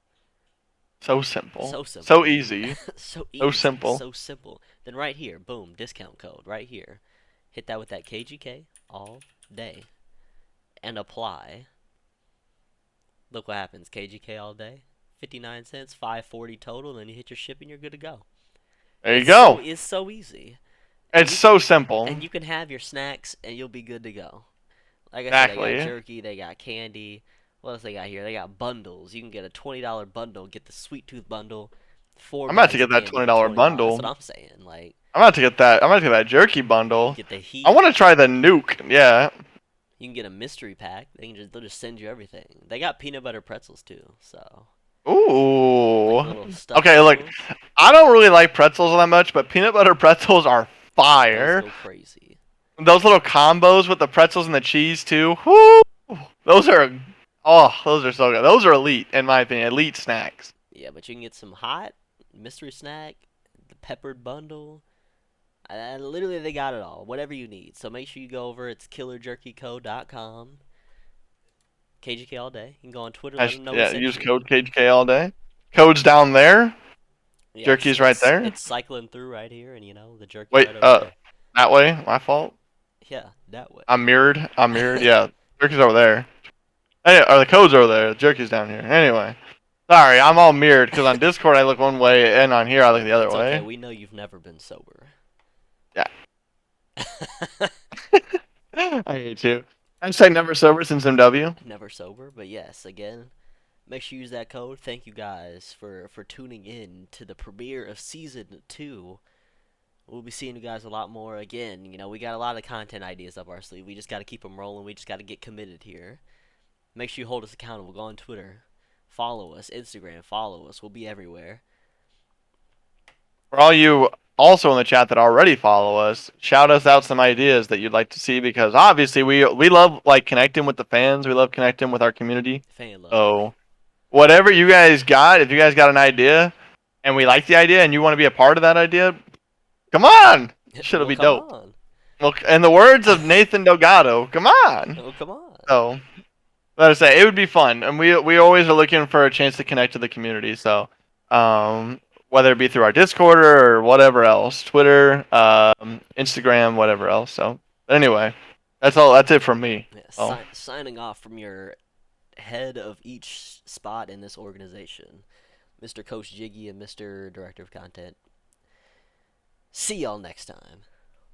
So simple. So simple. So easy. So easy. So simple. So simple. Then right here, boom, discount code right here. Hit that with that KGK all day, and apply. Look what happens. KGK all day, 59 cents, 540 total. Then you hit your shipping, you're good to go. There you go. It's so easy. It's so simple. And you can have your snacks, and you'll be good to go. Like I said, Exactly. they got jerky, they got candy. What else they got here? They got bundles. You can get a $20 bundle, get the Sweet Tooth bundle. I'm about to get that $20 bundle. That's what I'm saying. Like, I'm about to get that. I'm about to get that jerky bundle. get the heat. I want to try the nuke. Yeah. You can get a mystery pack. They'll just send you everything. They got peanut butter pretzels too. So. Ooh. Like little stuffed Okay, look, pretzels. I don't really like pretzels that much, but peanut butter pretzels are fire. Those go crazy. Those little combos with the pretzels and the cheese too. Whoo! Those are so good. Those are elite in my opinion. Elite snacks. Yeah, but you can get some hot mystery snack, the peppered bundle. Literally, they got it all. Whatever you need. So make sure you go over. It's killerjerkyco.com. KGK all day. You can go on Twitter. Let them know Yeah, we use sent you. code KGK all day. Code's down there. Yeah, Jerky's right there. It's cycling through right here, and the jerky Wait, right over there. that way? My fault. Yeah, that way. I'm mirrored. Yeah, jerky's over there. Hey, or the code's over there. The jerky's down here. Anyway, sorry, I'm all mirrored because on Discord I look one way and on here I look the other It's way. okay. We know you've never been sober. Yeah. I hate you. Hashtag never sober since MW. Never sober, but yes, again, make sure you use that code. Thank you guys for tuning in to the premiere of Season 2. We'll be seeing you guys a lot more. Again, we got a lot of content ideas up our sleeve. We just got to keep them rolling. We just got to get committed here. Make sure you hold us accountable. Go on Twitter. Follow us. Instagram. Follow us. We'll be everywhere. For all you also in the chat that already follow us, shout us out some ideas that you'd like to see because obviously we love like connecting with the fans. We love connecting with our community. Fan love. So whatever you guys got, if you guys got an idea and we like the idea and you want to be a part of that idea, come on. Shit'll be dope. On. Well, in the words of Nathan Delgado, come on. Oh, come on. So, let us say it would be fun, and we always are looking for a chance to connect to the community. So, whether it be through our Discord or whatever else, Twitter, Instagram, whatever else. So, but anyway, that's all. That's it from me. Yeah, Oh. Signing off from your head of each spot in this organization, Mr. Coach Jiggy and Mr. Director of Content. See y'all next time.